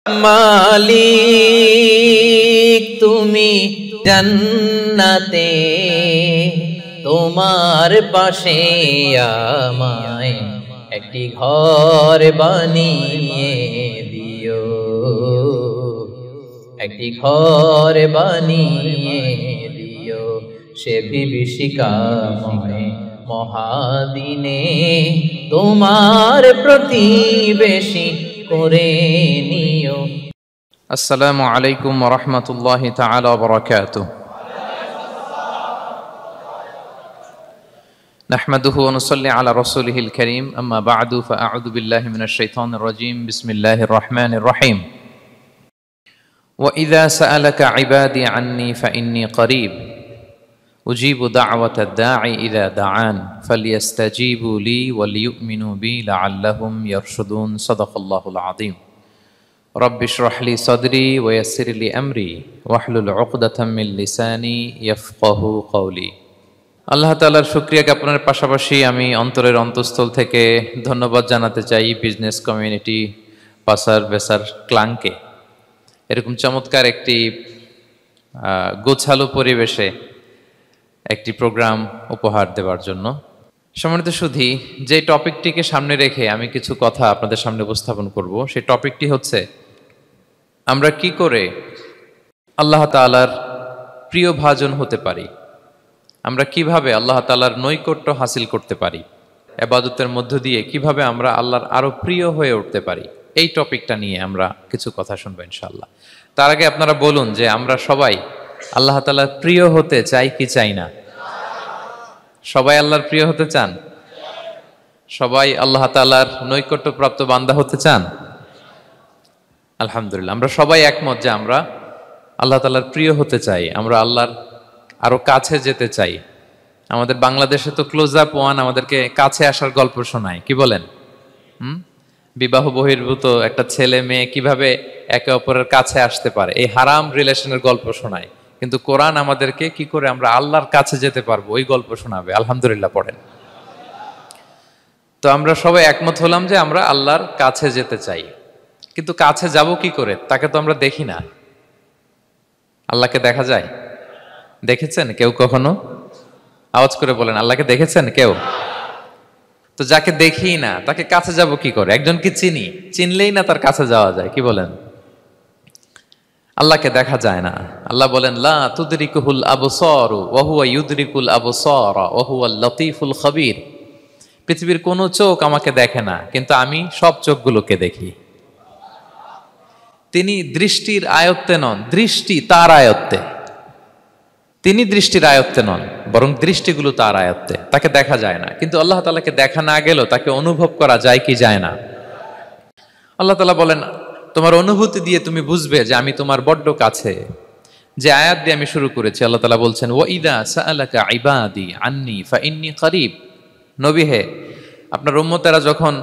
মালিক তুমি জান্নাতে, তোমার পাশে আমায় একটি ঘর বানিয়ে দিও, একটি ঘর বানিয়ে দিও সে বিভীষিকাময় মহাদিনে, তোমার প্রতিবেশী করে নিও। আসসালামু আলাইকুম ওয়া রাহমাতুল্লাহি তাআলা ওয়া বারাকাতুহু। নাহমাদুহু ওয়া নুসাল্লি আলা রাসূলিহিল কারীম, আম্মা বা'দু, ফাআউযু বিল্লাহি মিনাশ শাইতানির রাজীম। বিসমিল্লাহির রাহমানির রাহিম। ওয়া ইযা সাআলাকা ইবাদি আন্নী ফাইন্নী করিব উজিবু দা'ওয়াতাদ দাঈ ইযা দাআন ফালইস্তাজিবু লি ওয়া লিয়ুমিনু বি লাআল্লাহুম ইয়ারশুদুন। সাদাকাল্লাহুল আযীম। রব্বি ইশরাহ লি সাদরি ওয়া ইয়াসসির লি আমরি ওয়াহলুল উকদাতাম মিন লিসানি ইয়াফকাহু কওলি। আল্লাহ তাআলার শুকরিয়া জ্ঞাপনের পাশাপাশি আমি অন্তরের অন্তঃস্থল থেকে ধন্যবাদ জানাতে চাই বিজনেস কমিউনিটি পাসার বেসার ক্লাংকে এরকম চমৎকার একটি গোছালো পরিবেশে একটি প্রোগ্রাম উপহার দেওয়ার জন্য। সম্মানিত সুধী, যে টপিকটিকে সামনে রেখে আমি কিছু কথা আপনাদের সামনে উপস্থাপন করব, সেই টপিকটি হচ্ছে আমরা কি করে আল্লাহ তাআলার প্রিয় ভাজন হতে পারি, আমরা কিভাবে আল্লাহ তাআলার নৈকট্য হাসিল করতে পারি, ইবাদতের মধ্য দিয়ে কিভাবে আমরা আল্লাহর আরো প্রিয় হয়ে উঠতে পারি, এই টপিকটা নিয়ে আমরা কিছু কথা শুনবো ইনশাআল্লাহ। তার আগে আপনারা বলুন যে আমরা সবাই আল্লাহ তাআলার প্রিয় হতে চাই কি চাই না? সবাই আল্লাহর প্রিয় হতে চান? সবাই আল্লাহ তাআলার নৈকট্যপ্রাপ্ত বান্দা হতে চান? আলহামদুলিল্লাহ, আমরা সবাই একমত যে আমরা আল্লাহ তাআলার প্রিয় হতে চাই, আমরা আল্লাহর আরো কাছে যেতে চাই। আমাদের বাংলাদেশে তো ক্লোজ আপ ওয়ান আমাদেরকে কাছে আসার গল্প শোনায়, কি বলেন? বিবাহ বহির্ভূত একটা ছেলে মেয়ে কিভাবে একে অপরের কাছে আসতে পারে, এই হারাম রিলেশনের গল্প শোনায়। কিন্তু কোরআন আমাদেরকে কি করে আমরা আল্লাহর কাছে যেতে পারবো ওই গল্প শোনাবে। আলহামদুলিল্লাহ পড়েন। তো আমরা সবাই একমত হলাম যে আমরা আল্লাহর কাছে যেতে চাই, কিন্তু কাছে যাব কি করে? তাকে তো আমরা দেখি না। আল্লাহকে দেখা যায়? দেখেছেন কেউ কখনো? আওয়াজ করে বলেন, আল্লাহকে দেখেছেন কেউ? তো যাকে দেখি না তাকে কাছে যাব কি করে? একজনকে চিনি, চিনলেই না তার কাছে যাওয়া যায়, কি বলেন? আল্লাহকে দেখা যায় না। আল্লাহ বলেন, লা তুদরিকুহুল আবসারু ওয়া হুয়া ইউদরিকুল আবসারা ওয়া হুয়াল লতীফুল খবীর। পৃথিবীর কোনো চোখ আমাকে দেখে না, কিন্তু আমি সব চোখগুলোকে দেখি। তিনি দৃষ্টির আয়ত্তে নন, দৃষ্টি তার আয়ত্তে। তিনি দৃষ্টির আয়ত্তে নন, বরং দৃষ্টিগুলো তার আয়ত্তে। তাকে দেখা যায় না, কিন্তু আল্লাহ তাআলাকে দেখা না গেলেও তাকে অনুভব করা যায় কি যায় না? আল্লাহ তাআলা বলেন, তোমার অনুভূতি দিয়ে তুমি বুঝবে যে আমি তোমার বড্ড কাছে। যে আয়াত দিয়ে আমি শুরু করেছি, আল্লাহ তাআলা বলছেন, ওয়া ইযা সাআলাকা ইবাদি আন্নী ফাইন্নী করিব। নবী হে, আপনার উম্মতেরা যখন,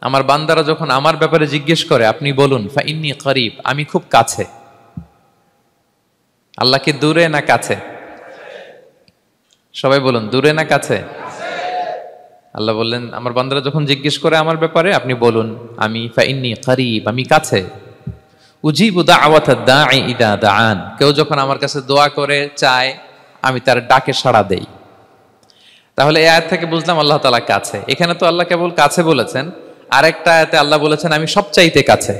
আমার বান্দারা যখন আমার ব্যাপারে জিজ্ঞেস করে, আপনি বলুন ফাইন্নী করিব, আমি খুব কাছে। আল্লাহ কি দূরে না কাছে? সবাই বলুন, দূরে না কাছে? আল্লাহ বললেন, আমার বান্দারা যখন জিজ্ঞেস করে আমার ব্যাপারে, আপনি বলুন আমি ফাইন্নী করিব, আমি কাছে। উজিবু দাওয়াতাদ দাঈ ইযা দাআন। কেউ যখন আমার কাছে দোয়া করে চায়, আমি তার ডাকে সাড়া দেই। তাহলে এই আয়াত থেকে বুঝলাম আল্লাহ তাআলা কাছে। এখানে তো আল্লাহ কেবল কাছে বলেছেন, আরেকটা আয়াতে আল্লাহ বলেছেন আমি সবচাইতে কাছে,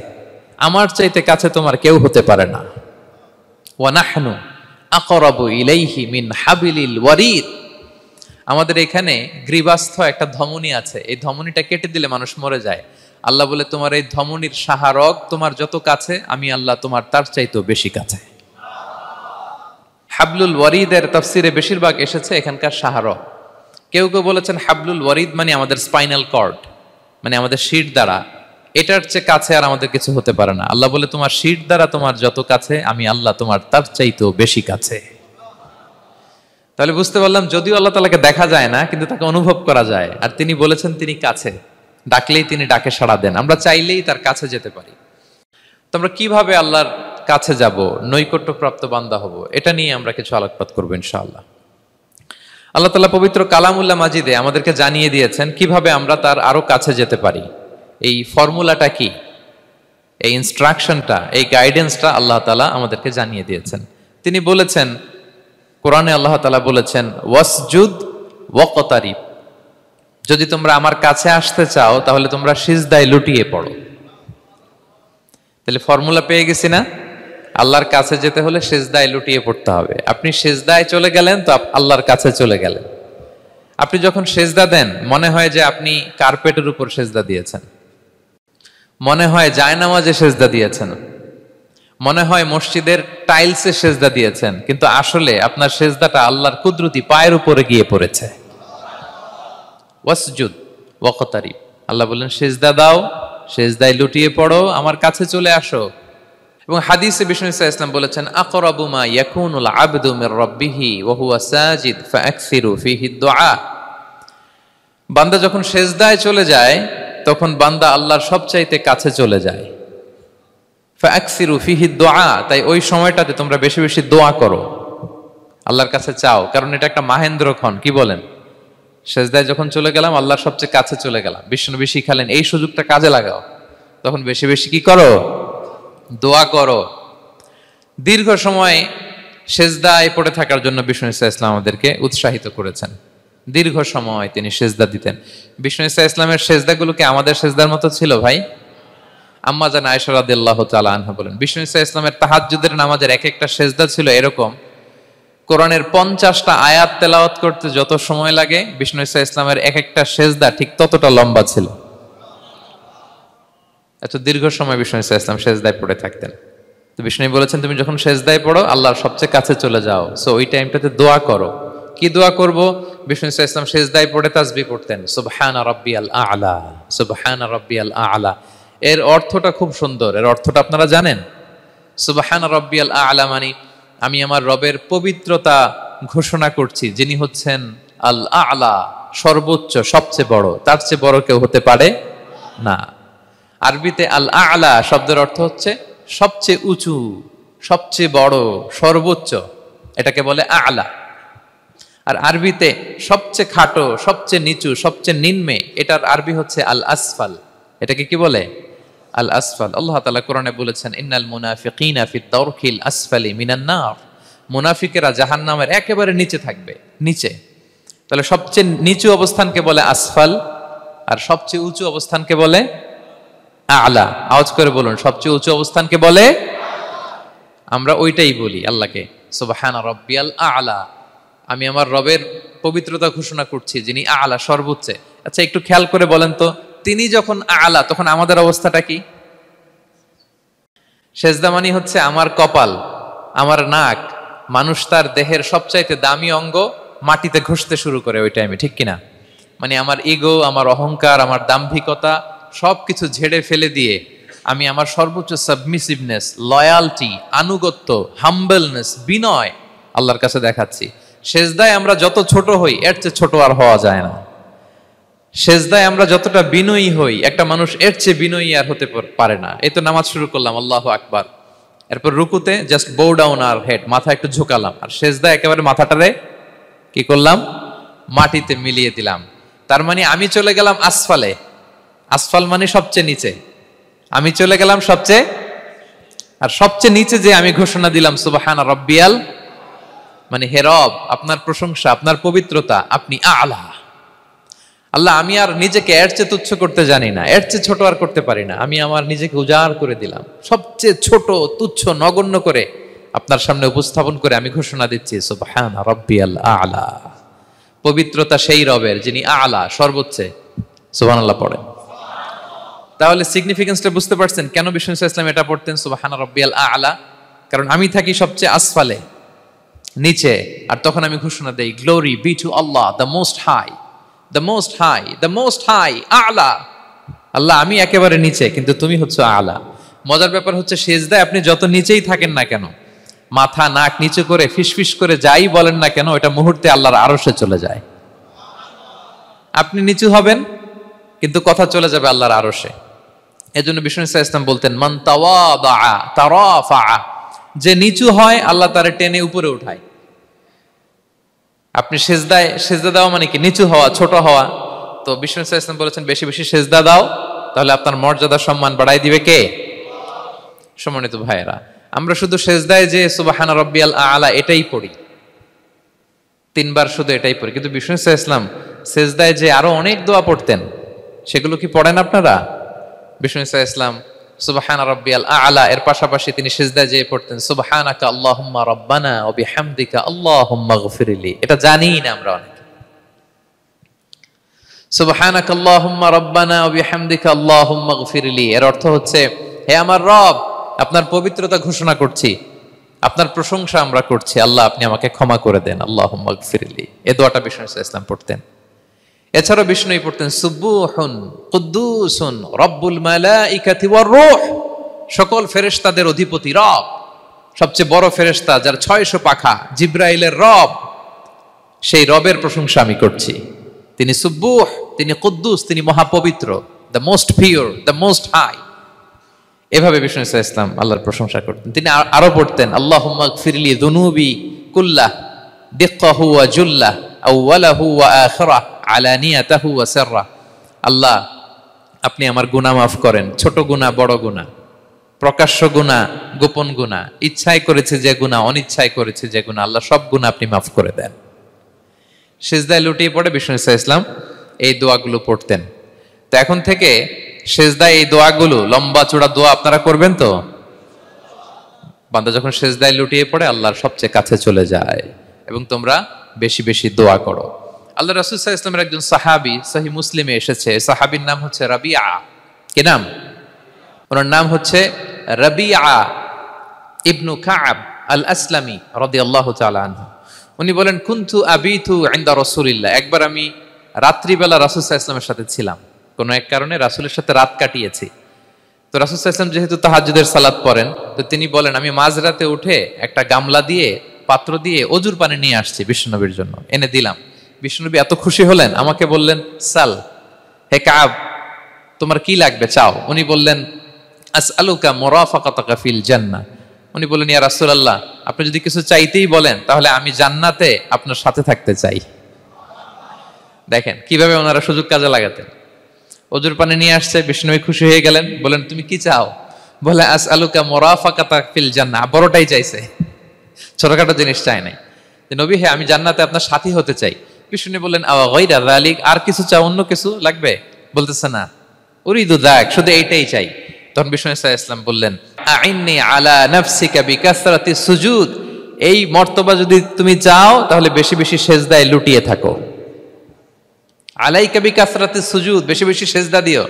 আমার চাইতে কাছে তোমার কেউ হতে পারে না। ওয়া নাহনু আকরাবু ইলাইহি মিন হাবিলিল ওয়ারিদ। আমাদের এখানে গ্রীবাস্থ একটা ধমনী আছে, এই ধমনীটা কেটে দিলে মানুষ মরে যায়। আল্লাহ বলে, তোমার এই ধমনীর সাহারক তোমার যত কাছে, আমি আল্লাহ তোমার তার চাইতেও বেশি কাছে। হাবলুল ওয়ারিদের তাফসিরে বেশিরভাগ এসেছে এখানকার সাহারক। কেউ কেউ বলেছেন হাবলুল ওয়ারিদ মানে আমাদের স্পাইনাল কর্ড, মানে আমাদের শির দ্বারা। এটার চেয়ে কাছে আর আমাদের কিছু হতে পারে না। আল্লাহ বলে, তোমার শির দ্বারা তোমার যত কাছে, আমি আল্লাহ তোমার তার চাইতেও বেশি কাছে। তাহলে বুঝতে পারলাম, যদিও আল্লাহ তাআলাকে দেখা যায় না, কিন্তু তাকে অনুভব করা যায়। আর তিনি বলেছেন তিনি কাছে, ডাকলেই তিনি ডাকে সাড়া দেন, আমরা চাইলেই তার কাছে যেতে পারি। তো আমরা কিভাবে আল্লাহর কাছে যাব, নৈকট্যপ্রাপ্ত বান্দা হব, এটা নিয়ে আমরা কিছু আলোকপাত করবো ইনশাআল্লাহ। আল্লাহ তাআলা পবিত্র কালামুল্লাহ মাজিদে আমাদেরকে জানিয়ে দিয়েছেন কিভাবে আমরা তার আরো কাছে যেতে পারি। এই ফর্মুলাটা কি? এই ইনস্ট্রাকশনটা, এই গাইডেন্সটা আল্লাহ তাআলা আমাদেরকে জানিয়ে দিয়েছেন। তিনি বলেছেন, কোরআনে আল্লাহ তাআলা বলেছেন, ওয়াসজুদ ওয়াকতারিব, যদি তোমরা আমার কাছে আসতে চাও তাহলে তোমরা সিজদায় লুটিয়ে পড়ো। তাহলে ফর্মুলা পেয়ে গেছি না? আল্লাহর কাছে যেতে হলে সিজদায় লুটিয়ে পড়তে হবে। আপনি সিজদায় চলে গেলেন তো আল্লাহর কাছে চলে গেলেন। আপনি যখন সিজদা দেন মনে হয় যে আপনি কার্পেটের উপর সিজদা দিয়েছেন, মনে হয় জায়নামাজে সিজদা দিয়েছেন, মনে হয় মসজিদের টাইলসে সিজদা দিয়েছেন, কিন্তু আসলে আপনার সিজদাটা আল্লাহর কুদরতি পায়ের উপরে গিয়ে পড়েছে। ওয়াসজুদ ওয়াকতারিব, আল্লাহ বললেন সিজদা দাও, সিজদায় লুটিয়ে পড়ো, আমার কাছে চলে আসো। এবং হাদিসে বিষ্ণু ইসলাম বলেছেন, আকরাবু মা ইয়াকুনুল আবদু মির রাব্বিহি ওয়া হুয়া সাজিদ ফাআকসিরু ফীহি দুআ। বান্দা যখন সিজদায় চলে যায় তখন বান্দা আল্লাহর সবচাইতে কাছে চলে যায়। ফাআকসিরু ফীহি দুআ, তাই ওই সময়টাতে তোমরা বেশি বেশি দোয়া করো, আল্লাহর কাছে চাও, কারণ এটা একটা মাহেন্দ্রক্ষণ। কি বলেন? সিজদায় যখন চলে গেলাম আল্লাহর সবচেয়ে কাছে চলে গেলাম। বিষ্ণু শিখালেন এই সুযোগটা কাজে লাগাও, তখন বেশি বেশি কি করো? দোয়া করো। দীর্ঘ সময় সিজদায় পড়ে থাকার জন্য বিষ্ণু ইসলাম আমাদেরকে উৎসাহিত করেছেন। দীর্ঘ সময় তিনি সিজদা দিতেন। বিষ্ণু ইসলামের সিজদাগুলোকে আমাদের সিজদার মতো ছিল ভাই? আম্মা জান আয়েশা রাদিয়াল্লাহু তাআলা আনহা বলেন, বিষ্ণু ইসলামের তাহাজ্জুদের নামাজের এক একটা সিজদা ছিল এরকম, কোরআনের 50টা আয়াত তেলাওয়াত করতে যত সময় লাগে বিষ্ণু ইসলামের এক একটা সিজদা ঠিক ততটা লম্বা ছিল। এত দীর্ঘ সময় বিষ্ণু ইসলাম সিজদায় পড়ে থাকতেন। তো বিষ্ণু বলেছেন, তুমি যখন সিজদায় পড়ো আল্লাহর সবচেয়ে কাছে চলে যাও, সো ওই টাইমটাতে দোয়া করো। কি দোয়া করব? বিষ্ণু ইসলাম সিজদায় পড়ে তাসবিহ পড়তেন, সুবহানা রাব্বিয়াল আ'লা, সুবহানা রাব্বিয়াল আ'লা। এর অর্থটা খুব সুন্দর। এর অর্থটা আপনারা জানেন? সুবহানা রাব্বিয়াল আ'লা মানে আমি আমার রবের পবিত্রতা ঘোষণা করছি, যিনি হচ্ছেন আল আ'লা, সর্বোচ্চ, সবচেয়ে বড়, তার চেয়ে বড় কেউ হতে পারে না। আরবিতে আল আ'লা শব্দের অর্থ হচ্ছে সবচেয়ে উঁচু, সবচেয়ে বড়, সর্বোচ্চ, এটাকে বলে আ'লা। আর আরবিতে সবচেয়ে খাটো, সবচেয়ে নিচু, সবচেয়ে নিম্নে, এটার আরবি হচ্ছে আল আসফাল। এটাকে কি বলে? আল আসফাল। আল্লাহ তাআলা কোরআনে বলেছেন, ইন্নাল মুনাফিকিনা ফিদ দারকিল আসফালি মিনান নার, মুনাফিকেরা জাহান্নামের একেবারে নিচে থাকবে, নিচে। তাহলে সবচেয়ে নিচু অবস্থানকে বলে আসফাল, আর সবচেয়ে উঁচু অবস্থানকে বলে আ'লা। আওয়াজ করে বলুন, সবচেয়ে উঁচু অবস্থানকে বলে? আমরা ওইটাই বলি আল্লাহকে, সুবহানা রাব্বিয়াল আ'লা, আমি আমার রবের পবিত্রতা ঘোষণা করছি, যিনি আ'লা, সর্বোচ্চ। আচ্ছা একটু খেয়াল করে বলেন তো, তিনি যখন আ'লা তখন আমাদের অবস্থাটা কি? সিজদা মানে হচ্ছে আমার কপাল, আমার নাক, মানুষ তার দেহের সবচাইতে দামি অঙ্গ মাটিতে ঘষতে শুরু করে ওই টাইমে, ঠিক কিনা? মানে আমার ইগো, আমার অহংকার, আমার দাম্ভিকতা সবকিছু ঝেড়ে ফেলে দিয়ে আমি আমার সর্বোচ্চ সাবমিসিভনেস, লয়ালটি, আনুগত্য, হাম্বলনেস, বিনয় আল্লাহর কাছে দেখাচ্ছি। সিজদায় আমরা যত ছোট হই এর চেয়ে ছোট আর হওয়া যায় না। সিজদায় আমরা যতটা বিনয়ী হই একটা মানুষ এর চেয়ে বিনয়ী আর হতে পারে না। এই তো নামাজ শুরু করলাম, আল্লাহু আকবার, এরপর রুকুতে জাস্ট বো ডাউন আর হেড, মাথা একটু ঝুঁকালাম, আর সিজদায় একেবারে মাথাটারে কি করলাম? মাটিতে মিলিয়ে দিলাম। তার মানে আমি চলে গেলাম আসফালে। আসফাল মানে সবচেয়ে নিচে, আমি চলে গেলাম সবচেয়ে, আর সবচেয়ে নিচে যে আমি ঘোষণা দিলাম সুবহানা রাব্বিয়াল, মানে হে রব, আপনার প্রশংসা, আপনার পবিত্রতা, আপনি আ'লা। আল্লাহ, আমি আর নিজেকে এর চেয়ে তুচ্ছ করতে জানি না, এর চেয়ে ছোট আর করতে পারি না, আমি আমার নিজেকে উজাড় করে দিলাম, সবচেয়ে ছোট, তুচ্ছ, নগণ্য করে আপনার সামনে উপস্থাপন করে আমি ঘোষণা দিচ্ছি সুবহানা রাব্বিয়াল আ'লা। পবিত্রতা সেই রবের যিনি আ'লা, সর্বোচ্চ। সুবহানাল্লাহ পড়েন। তাহলে সিগনিফিকেন্সটা বুঝতে পারছেন কেন বিষ্ণু ইসলাম এটা পড়তেন সুবহানা রাব্বিয়াল আ'লা? কারণ আমি থাকি সবচেয়ে আসফালে, নিচে, আর তখন আমি ঘোষণা দেই, glory be to Allah the most high, the most high, the most high, আ'লা। আল্লাহ, আমি একেবারে নিচে, কিন্তু তুমি হচ্ছে আ'লা। মজার ব্যাপার হচ্ছে সিজদায় আপনি যত নিচেই থাকেন না কেন, মাথা নাক নিচু করে ফিসফিস করে যাই বলেন না কেন, এটা মুহূর্তে আল্লাহর আরশে চলে যায়। আপনি নিচু হবেন কিন্তু কথা চলে যাবে আল্লাহর আরশে। এজন্য বিষ্ণু ইসলাম বলতেন, মান তাওয়াদা তারাফা, যে নিচু হয় আল্লাহ তারে টেনে উপরে উঠায়। আপনি সিজদা দাও মানে কি? নিচু হওয়া, ছোট হওয়া। তো বিষ্ণু ইসলাম বলেছেন, বেশি বেশি সিজদা দাও, তাহলে আপনার মর্যাদা সম্মান বাড়াই দিবে কে? সম্মানিত ভাইয়েরা, আমরা শুধু সেজদায় যে সুবহানা রাব্বিয়াল আ'লা এটাই পড়ি, 3 বার শুধু এটাই পড়ি, কিন্তু বিষ্ণু সাল্লাল্লাহু আলাইহি ওয়াসাল্লাম সেজদায় যে আরো অনেক দোয়া পড়তেন, সেগুলো কি পড়েন আপনারা? বিষ্ণু সাল্লাল্লাহু আলাইহি ওয়াসাল্লাম সুবহানা রাব্বিয়াল আ'লা এর পাশাপাশি তিনি সিজদায় যেয়ে পড়তেন সুবহানাকা আল্লাহুম্মা রাব্বানা ওয়া বিহামদিকা আল্লাহুম্মা গফিরলি। এটা জানিই না আমরা অনেকে। সুবহানাকা আল্লাহুম্মা রাব্বানা ওয়া বিহামদিকা আল্লাহুম্মা গফিরলি এর অর্থ হচ্ছে, হে আমার রব, আপনার পবিত্রতা ঘোষণা করছি, আপনার প্রশংসা আমরা করছি, আল্লাহ আপনি আমাকে ক্ষমা করে দেন, আল্লাহুম্মা গফিরলি। এই দোয়াটা বিষ্ণু সাল্লাল্লাহু আলাইহি ওয়াসাল্লাম পড়তেন। এছাড়াও বিষ্ণুই পড়তেন সুবুহুন কুদ্দুসুন রব্বুল মালাইকাতি ওয়ার রূহ, সকল ফেরেশতাদের অধিপতি রব, সবচেয়ে বড় ফেরেশতা যার 600 পাখা, জিব্রাইলের রব, সেই রবের প্রশংসা আমি করছি। তিনি সুবুহ, তিনি কুদ্দুস, তিনি মহাপবিত্র, the most pure, the most high. এভাবে বিষ্ণু সাল্লাল্লাহু আলাইহি ওয়াসাল্লাম আল্লাহর প্রশংসা করতেন। তিনি আরো পড়তেন আল্লাহুম্মা গফিরলি যুনুবি কুল্লাহ দিক্কাহু ওয়া জুল্লাহ আউওয়ালাহু ওয়া আখিরাহ আলানিয়াতাহু ওয়া সিররাহ। আল্লাহ আপনি আমার গুনাহ মাফ করেন, ছোট গুনাহ বড় গুনাহ, প্রকাশ্য গুনাহ গোপন গুনাহ, ইচ্ছায় করেছে যে গুনাহ, অনিচ্ছায় করেছে যে গুনাহ, আল্লাহ সব গুনাহ আপনি মাফ করে দেন। সিজদায় লুটিয়ে পড়ে বিষ্ণু সাল্লাল্লাহু আলাইহি ওয়াসাল্লাম এই দোয়াগুলো পড়তেন। তো এখন থেকে সিজদায় এই দোয়াগুলো, লম্বা চূড়া দোয়া আপনারা করবেন তো? বান্দা যখন সিজদায় লুটিয়ে পড়ে আল্লাহর সবচেয়ে কাছে চলে যায়, এবং তোমরা বেশি বেশি দোয়া করো। আল্লাহ রাসূল সাল্লাল্লাহু আলাইহি ওয়াসাল্লামের একজন সাহাবী, সহিহ মুসলিমে এসেছে, সাহাবীর নাম হচ্ছে রাবিআ। কি নাম? ওনার নাম হচ্ছে রাবিআ ইবনু কাব আল আসলামি রাদিয়াল্লাহু তাআলা আনহু। উনি বলেন কুনতু আবিতু ইনদা রাসূলিল্লাহ, একবার আমি রাত্রিবেলা রাসূল সাল্লাল্লাহু আলাইহি ওয়াসাল্লামের সাথে ছিলাম, কোনো এক কারণে রাসূলের সাথে রাত কাটিয়েছি। তো রাসূল সাল্লাল্লাহু আলাইহি ওয়াসাল্লাম যেহেতু তাহাজ্জুদের সালাত পড়েন, তো তিনি বলেন আমি মাঝরাতে উঠে একটা গামলা দিয়ে, পাত্র দিয়ে অজুর পানি নিয়ে আসছি বিশ্বনবীর জন্য, এনে দিলাম। বিশ্বনবী এত খুশি হলেন, আমাকে বললেন সাল, হে কাব তোমার কি লাগবে চাও। উনি বললেন আসআলুকা মুরাফাকাতাকা ফিল জান্নাহ। উনি বললেন ইয়া রাসূলুল্লাহ, আপনি যদি কিছু চাইতেই বলেন তাহলে আমি জান্নাতে আপনার সাথে থাকতে চাই। দেখেন কিভাবে ওনারা সুযোগ কাজে লাগাতেন। অজুর পানি নিয়ে আসছে, বিষ্ণুবী খুশি হয়ে গেলেন, বলেন তুমি কি চাও? বলে আসআলুকা মুরাফাকাতাকা ফিল জান্নাহ, বড়টাই চাইছে, ছোটখাটো জিনিস চাই নাই। যে নবী হে আমি জান্নাতে আপনার সাথী হতে চাই। বিষ্ণু বললেন আওয়া গায়রা যালিক, আর কিছু চাও, অন্য কিছু লাগবে? বলতেছে না, উরিদু যাক, শুধু এইটাই চাই। তখন বিষ্ণু সাল্লাল্লাহু আলাইহি ওয়াসাল্লাম বললেন আইন্নি আলা নাফসিকা বিকাসরাতিস সুজুদ, এই মর্তবা যদি তুমি চাও তাহলে বেশি বেশি সিজদায় লুটিয়ে থাকো। আলাইকা বিকাসরাতিস সুজুদ, বেশি বেশি সিজদা দিও।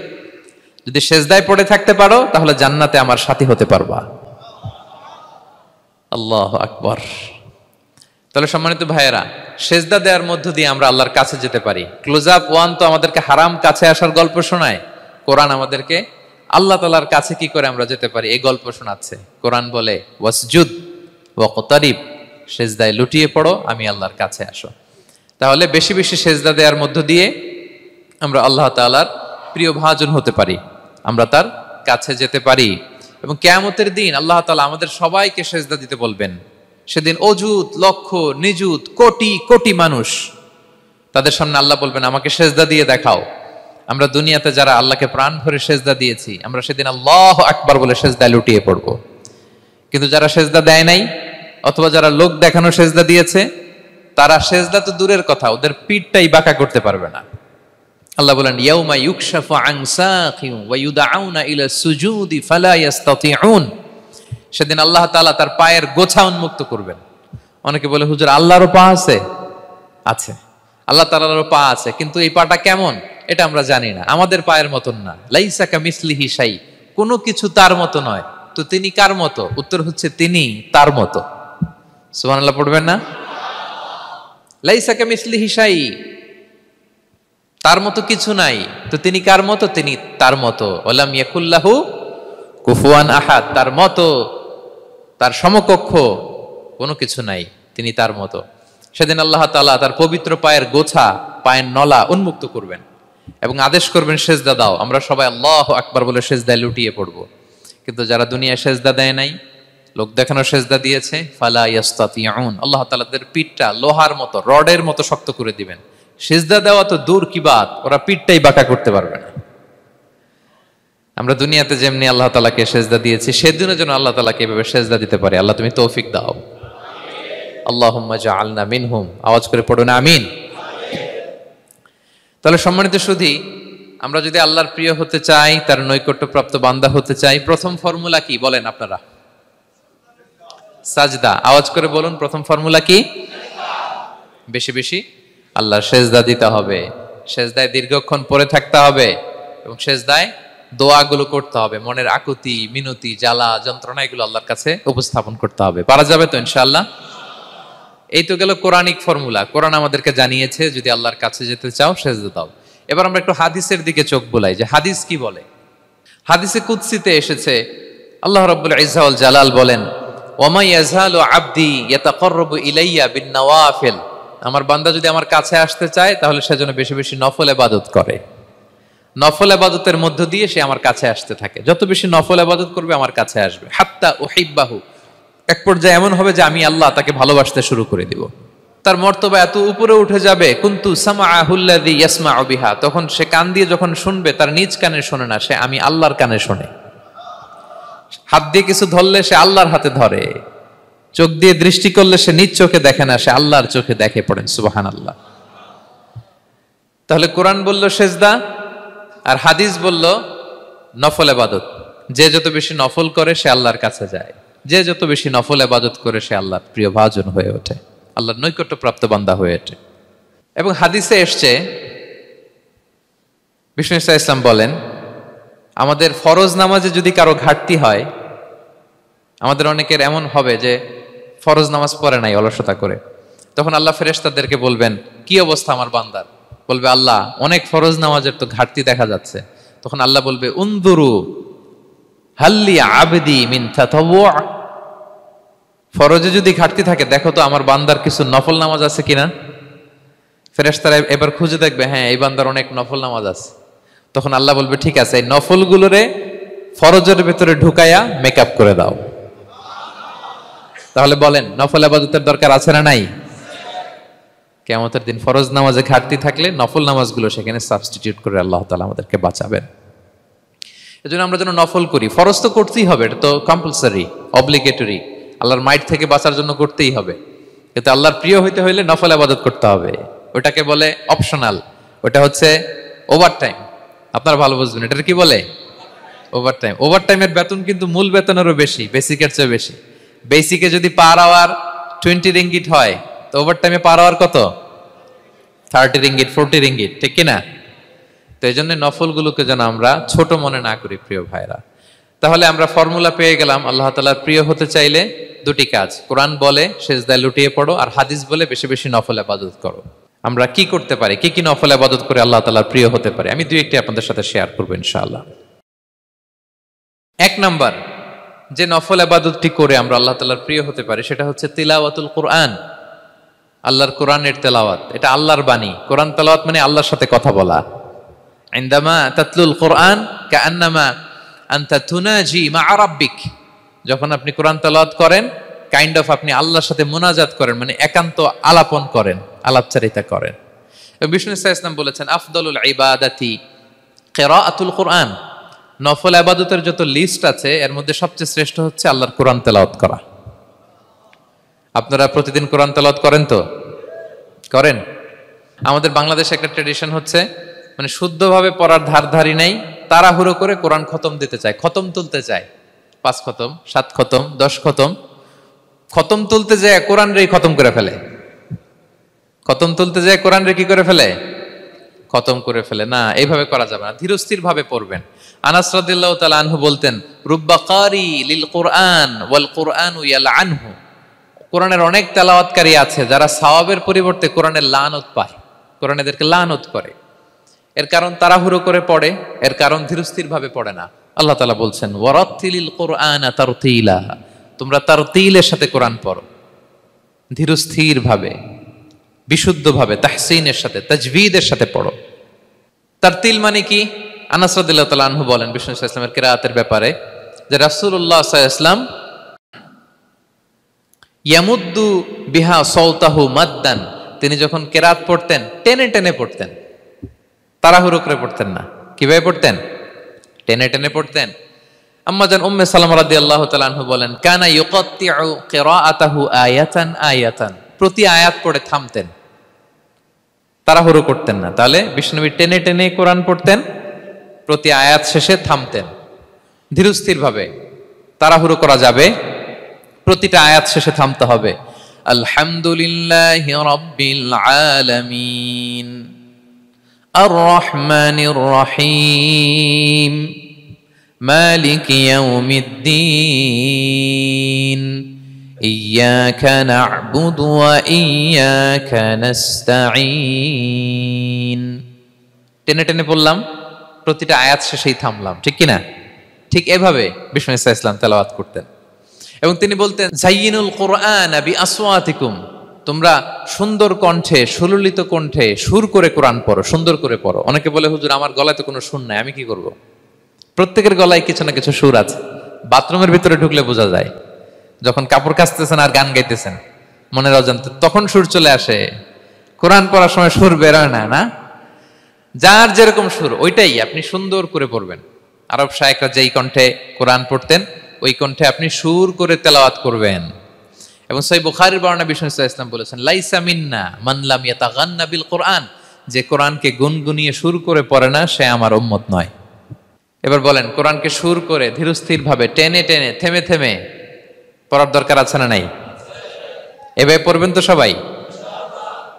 যদি সিজদায় পড়ে থাকতে পারো তাহলে জান্নাতে আমার সাথী হতে পারবা। আল্লাহু আকবার। তাহলে সম্মানিত ভাইয়েরা, সিজদা দেওয়ার মধ্য দিয়ে আমরা আল্লাহর কাছে যেতে পারি। ক্লোজ আপ ওয়ান তো আমাদেরকে হারাম কাছে আসার গল্প শোনায়, কোরআন আমাদেরকে আল্লাহ তাআলার কাছে কি করে আমরা যেতে পারি এই গল্প শোনাচ্ছে। কোরআন বলে ওয়াসজুদ ওয়াকতারিব, সিজদায় লুটিয়ে পড়ো, আমি আল্লাহর কাছে আসো। তাহলে বেশি বেশি সিজদা দেওয়ার মধ্য দিয়ে আমরা আল্লাহ তাআলার প্রিয় ভাজন হতে পারি, আমরা তার কাছে যেতে পারি। এবং কিয়ামতের দিন আল্লাহ তাআলা আমাদের সবাইকে সিজদা দিতে বলবেন। সেদিন অযুত লক্ষ নিযুত কোটি কোটি মানুষ, তাদের সামনে আল্লাহ বলবেন আমাকে সিজদা দিয়ে দেখাও। আমরা দুনিয়াতে যারা আল্লাহকে প্রাণ ভরে সিজদা দিয়েছি, আমরা সেদিন আল্লাহু আকবার বলে সিজদায় লুটিয়ে পড়ব। কিন্তু যারা সিজদা দেয় নাই, অথবা যারা লোক দেখানো সিজদা দিয়েছে, তারা সিজদা তো দূরের কথা, ওদের পিঠটাই বাঁকা করতে পারবে না। আল্লাহ বলেন ইয়াউমা ইউকশাফু আন সাকিন ওয়া ইউদআউনা ইলা সুজুদি ফালা ইস্তাতিউন, সেদিন আল্লাহ তাআলা তার পায়ের গোছা উন্মুক্ত করবেন। অনেকে বলে হুজুর আল্লাহরও পা আছে? আছে, আল্লাহ তাআলারও পা আছে, কিন্তু এই পাটা কেমন এটা আমরা জানি না, আমাদের পায়ের মতন না। লাইসা কামিসলিহি শাই, কোনো কিছু তার মতো নয়। তো তিনি কার মতো? উত্তর হচ্ছে তিনি তার মতো। সুবহানাল্লাহ পড়বেন না? লাইসা কামিসলিহি শাই, তার মতো কিছু নাই। তো তিনি কার মতো? তিনি তার মতো। ওয়ালাম ইয়াকুল্লাহু কুফুয়ান আহাদ, তার মতো, তার সমকক্ষ কোনো কিছু নাই, তিনি তার মতো। সেদিন আল্লাহ তাআলা তার পবিত্র পায়ের গোছা, পায়ের নলা উন্মুক্ত করবেন এবং আদেশ করবেন সিজদা দাও। আমরা সবাই আল্লাহু আকবার বলে সিজদায় লুটিয়ে পড়ব। কিন্তু যারা দুনিয়ায় সিজদা দেয় নাই, লোক দেখানো সিজদা দিয়েছে, ফালা ইস্তাতিউন, আল্লাহ তাআলা তাদের পিঠটা লোহার মতো, রডের মতো শক্ত করে দিবেন। সিজদা দেওয়া তো দূর কি বাত, ওরা পিঠটাই বাঁকা করতে পারবে না। আমরা দুনিয়াতে যেমনি আল্লাহ তাআলাকে সেজদা দিয়েছি, সেদিনও যেন আল্লাহ তাআলাকে এভাবে সেজদা দিতে পারি। আল্লাহ তুমি তৌফিক দাও। আল্লাহুম্মা জাআলনা মিনহুম। আওয়াজ করে পড়ুন আমিন। তাহলে সম্মানিত সুধী, আমরা যদি আল্লাহর প্রিয় হতে চাই, তার নৈকট্যপ্রাপ্ত বান্দা হতে চাই, প্রথম ফর্মুলা কি বলেন আপনারা? সাজদা। আওয়াজ করে বলুন, প্রথম ফর্মুলা কি? বেশি বেশি আল্লাহর সেজদা দিতে হবে, সেজদায় দীর্ঘক্ষণ পড়ে থাকতে হবে এবং সেজদায় দোয়াগুলো করতে হবে, মনের আকুতি মিনতি জ্বালা যন্ত্রণা এগুলো আল্লাহর কাছে উপস্থাপন করতে হবে। পারা যাবে তো ইনশাআল্লাহ? এই তো গেল কোরআনিক ফর্মুলা। কোরআন আমাদেরকে জানিয়েছে যদি আল্লাহর কাছে যেতে চাও সেজদা দাও। এবার আমরা একটু হাদিসের দিকে চোখ বুলাই যে হাদিস কি বলে। হাদিসে কুদসিতে এসেছে, আল্লাহ রাব্বুল ইজ্জা ওয়াল জালাল বলেন, ওয়া মা ইয়াজালু আবদি ইয়াতাকাররাবু ইলাইয়া বিন নওয়াফিল। আমার বান্দা যদি আমার কাছে আসতে চায় তাহলে সে যেন বেশি বেশি নফল ইবাদত করে। নফল ইবাদতের মধ্য দিয়ে সে আমার কাছে আসতে থাকে। যত বেশি নফল ইবাদত করবে আমার কাছে আসবে। হাত্তা উহিব্বাহু, এক পর্যায়ে এমন হবে যে আমি আল্লাহ তাকে ভালোবাসতে শুরু করে দিব। তার মর্তবা এত উপরে উঠে যাবে, কুনতু সামাআহুল্লাযী ইয়াসমাউ বিহা, তখন সে কান দিয়ে যখন শুনবে তার নিজ কানে শোনে না, সে আমি আল্লাহর কানে শোনে। হাত দিয়ে কিছু ধরলে সে আল্লাহর হাতে ধরে, চোখ দিয়ে দৃষ্টি করলে সে নিজ চোখে দেখে না, সে আল্লাহর চোখে দেখে। পড়েন সুবহানাল্লাহ। তাহলে কোরআন বলল সেজদা আর হাদিস বলল নফল ইবাদত। যে যত বেশি নফল করে সে আল্লাহর কাছে যায়, যে যত বেশি নফল ইবাদত করে সে আল্লাহর প্রিয় ভাজন হয়ে ওঠে, আল্লাহর নৈকট্যপ্রাপ্ত বান্দা হয়ে ওঠে। এবং হাদিসে এসছে, বিষ্ণু ইসা ইসলাম বলেন, আমাদের ফরজ নামাজে যদি কারো ঘাটতি হয়, আমাদের অনেকের এমন হবে যে ফরজ নামাজ পড়ে নাই অলসতা করে, তখন আল্লাহ ফেরেশতাদেরকে বলবেন কি অবস্থা আমার বান্দার? বলবে আল্লাহ অনেক ফরজ নামাজের তো ঘাটতি দেখা যাচ্ছে। তখন আল্লাহ বলবে উনদুরু হাল্লি আবদি মিন তাতাওয়ু, ফরজে যদি ঘাটতি থাকে দেখো তো আমার বান্দার কিছু নফল নামাজ আছে কিনা। ফেরেশতারা এবার খুঁজে দেখবে, হ্যাঁ এই বান্দার অনেক নফল নামাজ আছে। তখন আল্লাহ বলবে ঠিক আছে, এই নফলগুলোরে ফরজের ভেতরে ঢুকায়া মেকআপ করে দাও। তাহলে বলেন নফল ইবাদতের দরকার আছে না নাই? কিয়ামতের দিন ফরজ নামাজে ঘাটতি থাকলে নফল নামাজগুলো সেখানে সাবস্টিটিউট করে আল্লাহ তাআলা আমাদেরকে বাঁচাবেন। এজন্য আমরা যেন নফল করি। ফরজ তো করতেই হবে, এটা তো কম্পালসারি, অব্লিগেটরি, আল্লাহর মাইট থেকে বাঁচার জন্য করতেই হবে। কিন্তু আল্লাহর প্রিয় হইতে হইলে নফল ইবাদত করতে হবে। ওটাকে বলে অপশনাল, ওটা হচ্ছে ওভারটাইম। আপনারা ভালো বুঝবেন, এটার কি বলে? ওভারটাইম। ওভারটাইমের বেতন কিন্তু মূল বেতনেরও বেশি, বেসিকের চেয়ে বেশি। বেসিকে যদি পার আওয়ার 20 রিঙ্গিট হয়, তো ওভারটাইমে পার আওয়ার কত? 30 রিঙ্গিট, 40 রিঙ্গিট, ঠিক কিনা? তো এই জন্য নফলগুলোকে যেন আমরা ছোট মনে না করি প্রিয় ভাইরা। তাহলে আমরা ফর্মুলা পেয়ে গেলাম, আল্লাহ তাআলার প্রিয় হতে চাইলে দুটি কাজ, কোরআন বলে সেজদায় লুটিয়ে পড়ো, আর হাদিস বলে বেশি বেশি নফল ইবাদত করো। আমরা কি করতে পারি, কি কি নফল ইবাদত করে আল্লাহ তাআলার প্রিয় হতে পারি, আমি দুই একটি আপনাদের সাথে শেয়ার করবো ইনশাআল্লাহ। এক নাম্বার যে নফল ইবাদতটি করে আমরা আল্লাহ তাআলার প্রিয় হতে পারি সেটা হচ্ছে তিলাওয়াতুল কোরআন, আল্লাহর কোরআনের তেলাওয়াত। এটা আল্লাহর বাণী। কোরআন তেলাওয়াত মানে আল্লাহর সাথে কথা বলা। ইনদামা তাতলুল কোরআন কাআন্নামা আনতা তুনাজি মা রাব্বিক, যখন আপনি কোরআন তেলাওয়াত করেন কাইন্ড অফ আপনি আল্লাহর সাথে মুনাজাত করেন, মানে একান্ত আলাপন করেন, আলাপচারিতা করেন। বিষ্ণু সাল্লাল্লাহু আলাইহি ওয়াসাল্লাম বলেছেন আফদলুল ইবাদাতি কিরাআতুল কোরআন, নফল ইবাদতের যত লিস্ট আছে এর মধ্যে সবচেয়ে শ্রেষ্ঠ হচ্ছে আল্লাহর কোরআন তেলাওয়াত করা। আপনারা প্রতিদিন কোরআন তেলাওয়াত করেন তো? করেন? আমাদের বাংলাদেশে একটা ট্র্যাডিশন হচ্ছে, মানে শুদ্ধভাবে পড়ার ধারধারি নেই, তাড়াহুড়ো করে কোরআন খতম দিতে চায়, খতম তুলতে চায়, 5 খতম 7 খতম 10 খতম। খতম তুলতে যায় কোরআন রে খতম করে ফেলে, খতম তুলতে যায় কোরআন রে কি করে ফেলে? খতম করে ফেলে। না, এইভাবে করা যাবে না, ধীরস্থির ভাবে পড়বেন। আনাস রাদিয়াল্লাহু তাআলা আনহু বলতেন, রুব্বা কারি লিল কোরআন ওয়াল কোরআনু ইয়ালআনহু, কোরআনের অনেক তেলাওয়াতকারী আছে যারা সওয়াবের পরিবর্তে কোরআনের লানত পায়, কোরআন এদেরকে লানত করে। এর কারণ তাড়াহুড়ো করে পড়ে, এর কারণ ধীরস্থির ভাবে পড়ে না। আল্লাহ তাআলা বলছেন ওয়ারাত্তিলিল কোরআনা তারতিলা, তোমরা তারতিলের সাথে কোরআন পড়ো, ধীরস্থির ভাবে, বিশুদ্ধ ভাবে, তাহসিনের সাথে, তাজবিদের সাথে পড়ো। তারতিল মানে কি? আনাস রাদিয়াল্লাহু তাআলা আনহু বলেন বিষ্ণু সাল্লাল্লাহু আলাইহি ওয়াসাল্লামের কিরাআতের ব্যাপারে যে রাসূলুল্লাহ সাল্লাল্লাহু আলাইহি ওয়াসাল্লাম ইয়ামুদ্দু বিহা সাওতাহু মাদ্দান, তিনি যখন কিরাআত পড়তেন টেনে টেনে পড়তেন, তাড়াহুড়ো করে পড়তেন না। কিভাবে পড়তেন? টেনে টেনে পড়তেন। আম্মা জান উম্মে সালামা রাদিয়াল্লাহু তাআলা আনহা বলেন, কানা ইউকাত্তিউ কিরাআতাহু আয়াতান আয়াতান, প্রতি আয়াত পড়ে থামতেন, তাড়াহুড়ো করতেন না। তাহলে বিষ্ণুনবী টেনে টেনে কোরআন পড়তেন, প্রতি আয়াত শেষে থামতেন, ধীরস্থির ভাবে। তাড়াহুড়ো করা যাবে, প্রতিটা আয়াত শেষে থামতে হবে। আলহামদুলিল্লাহি রাব্বিল আলামিন আর রহমানির রহিম মালিকি ইয়াউমিদ্দিন ইয়্যাকা না'বুদু ওয়া ইয়্যাকা নাস্তাঈন। টেনে টেনে বললাম, প্রতিটা আয়াত শেষেই থামলাম, ঠিক কিনা? ঠিক এভাবে বিষ্ণু ইসা ইসলাম তেলাওয়াত করতেন। এবং তিনি বলতেন, জাইয়িনুল কুরআন বিআসওয়াতিকুম, তোমরা সুন্দর কণ্ঠে, সুললিত কণ্ঠে সুর করে কোরআন পড়ো, সুন্দর করে পড়ো। অনেকে বলে, হুজুর আমার গলায় তো কোনো সুর নাই, আমি কি করব? প্রত্যেকের গলায় কিছু না কিছু সুর আছে। বাথরুমের ভিতরে ঢুকলে বোঝা যায়, যখন কাপড় কাচতেছেন আর গান গাইতেছেন মনের অজান্তে, তখন সুর চলে আসে। কোরআন পড়ার সময় সুর বেরোয় না, না? যার যেরকম সুর ওইটাই আপনি সুন্দর করে পড়বেন। আরব শায়েখরা যেই কণ্ঠে কোরআন পড়তেন, ওই কণ্ঠে আপনি সুর করে তেলাওয়াত করবেন। এবং সহিহ বুখারীর বর্ণনা বিষ্ণু ইসলাম বলেছেন, লাইসা মিন্না মান লাম ইয়াতাগান্না বিল কোরআন, যে কোরআনকে গুনগুনিয়ে সুর করে পড়ে না সে আমার উম্মত নয়। এবার বলেন, কোরআনকে সুর করে ধীরস্থির ভাবে টেনে টেনে থেমে থেমে পড়ার দরকার আছে না নাই? এভাবে পড়বেন তো সবাই?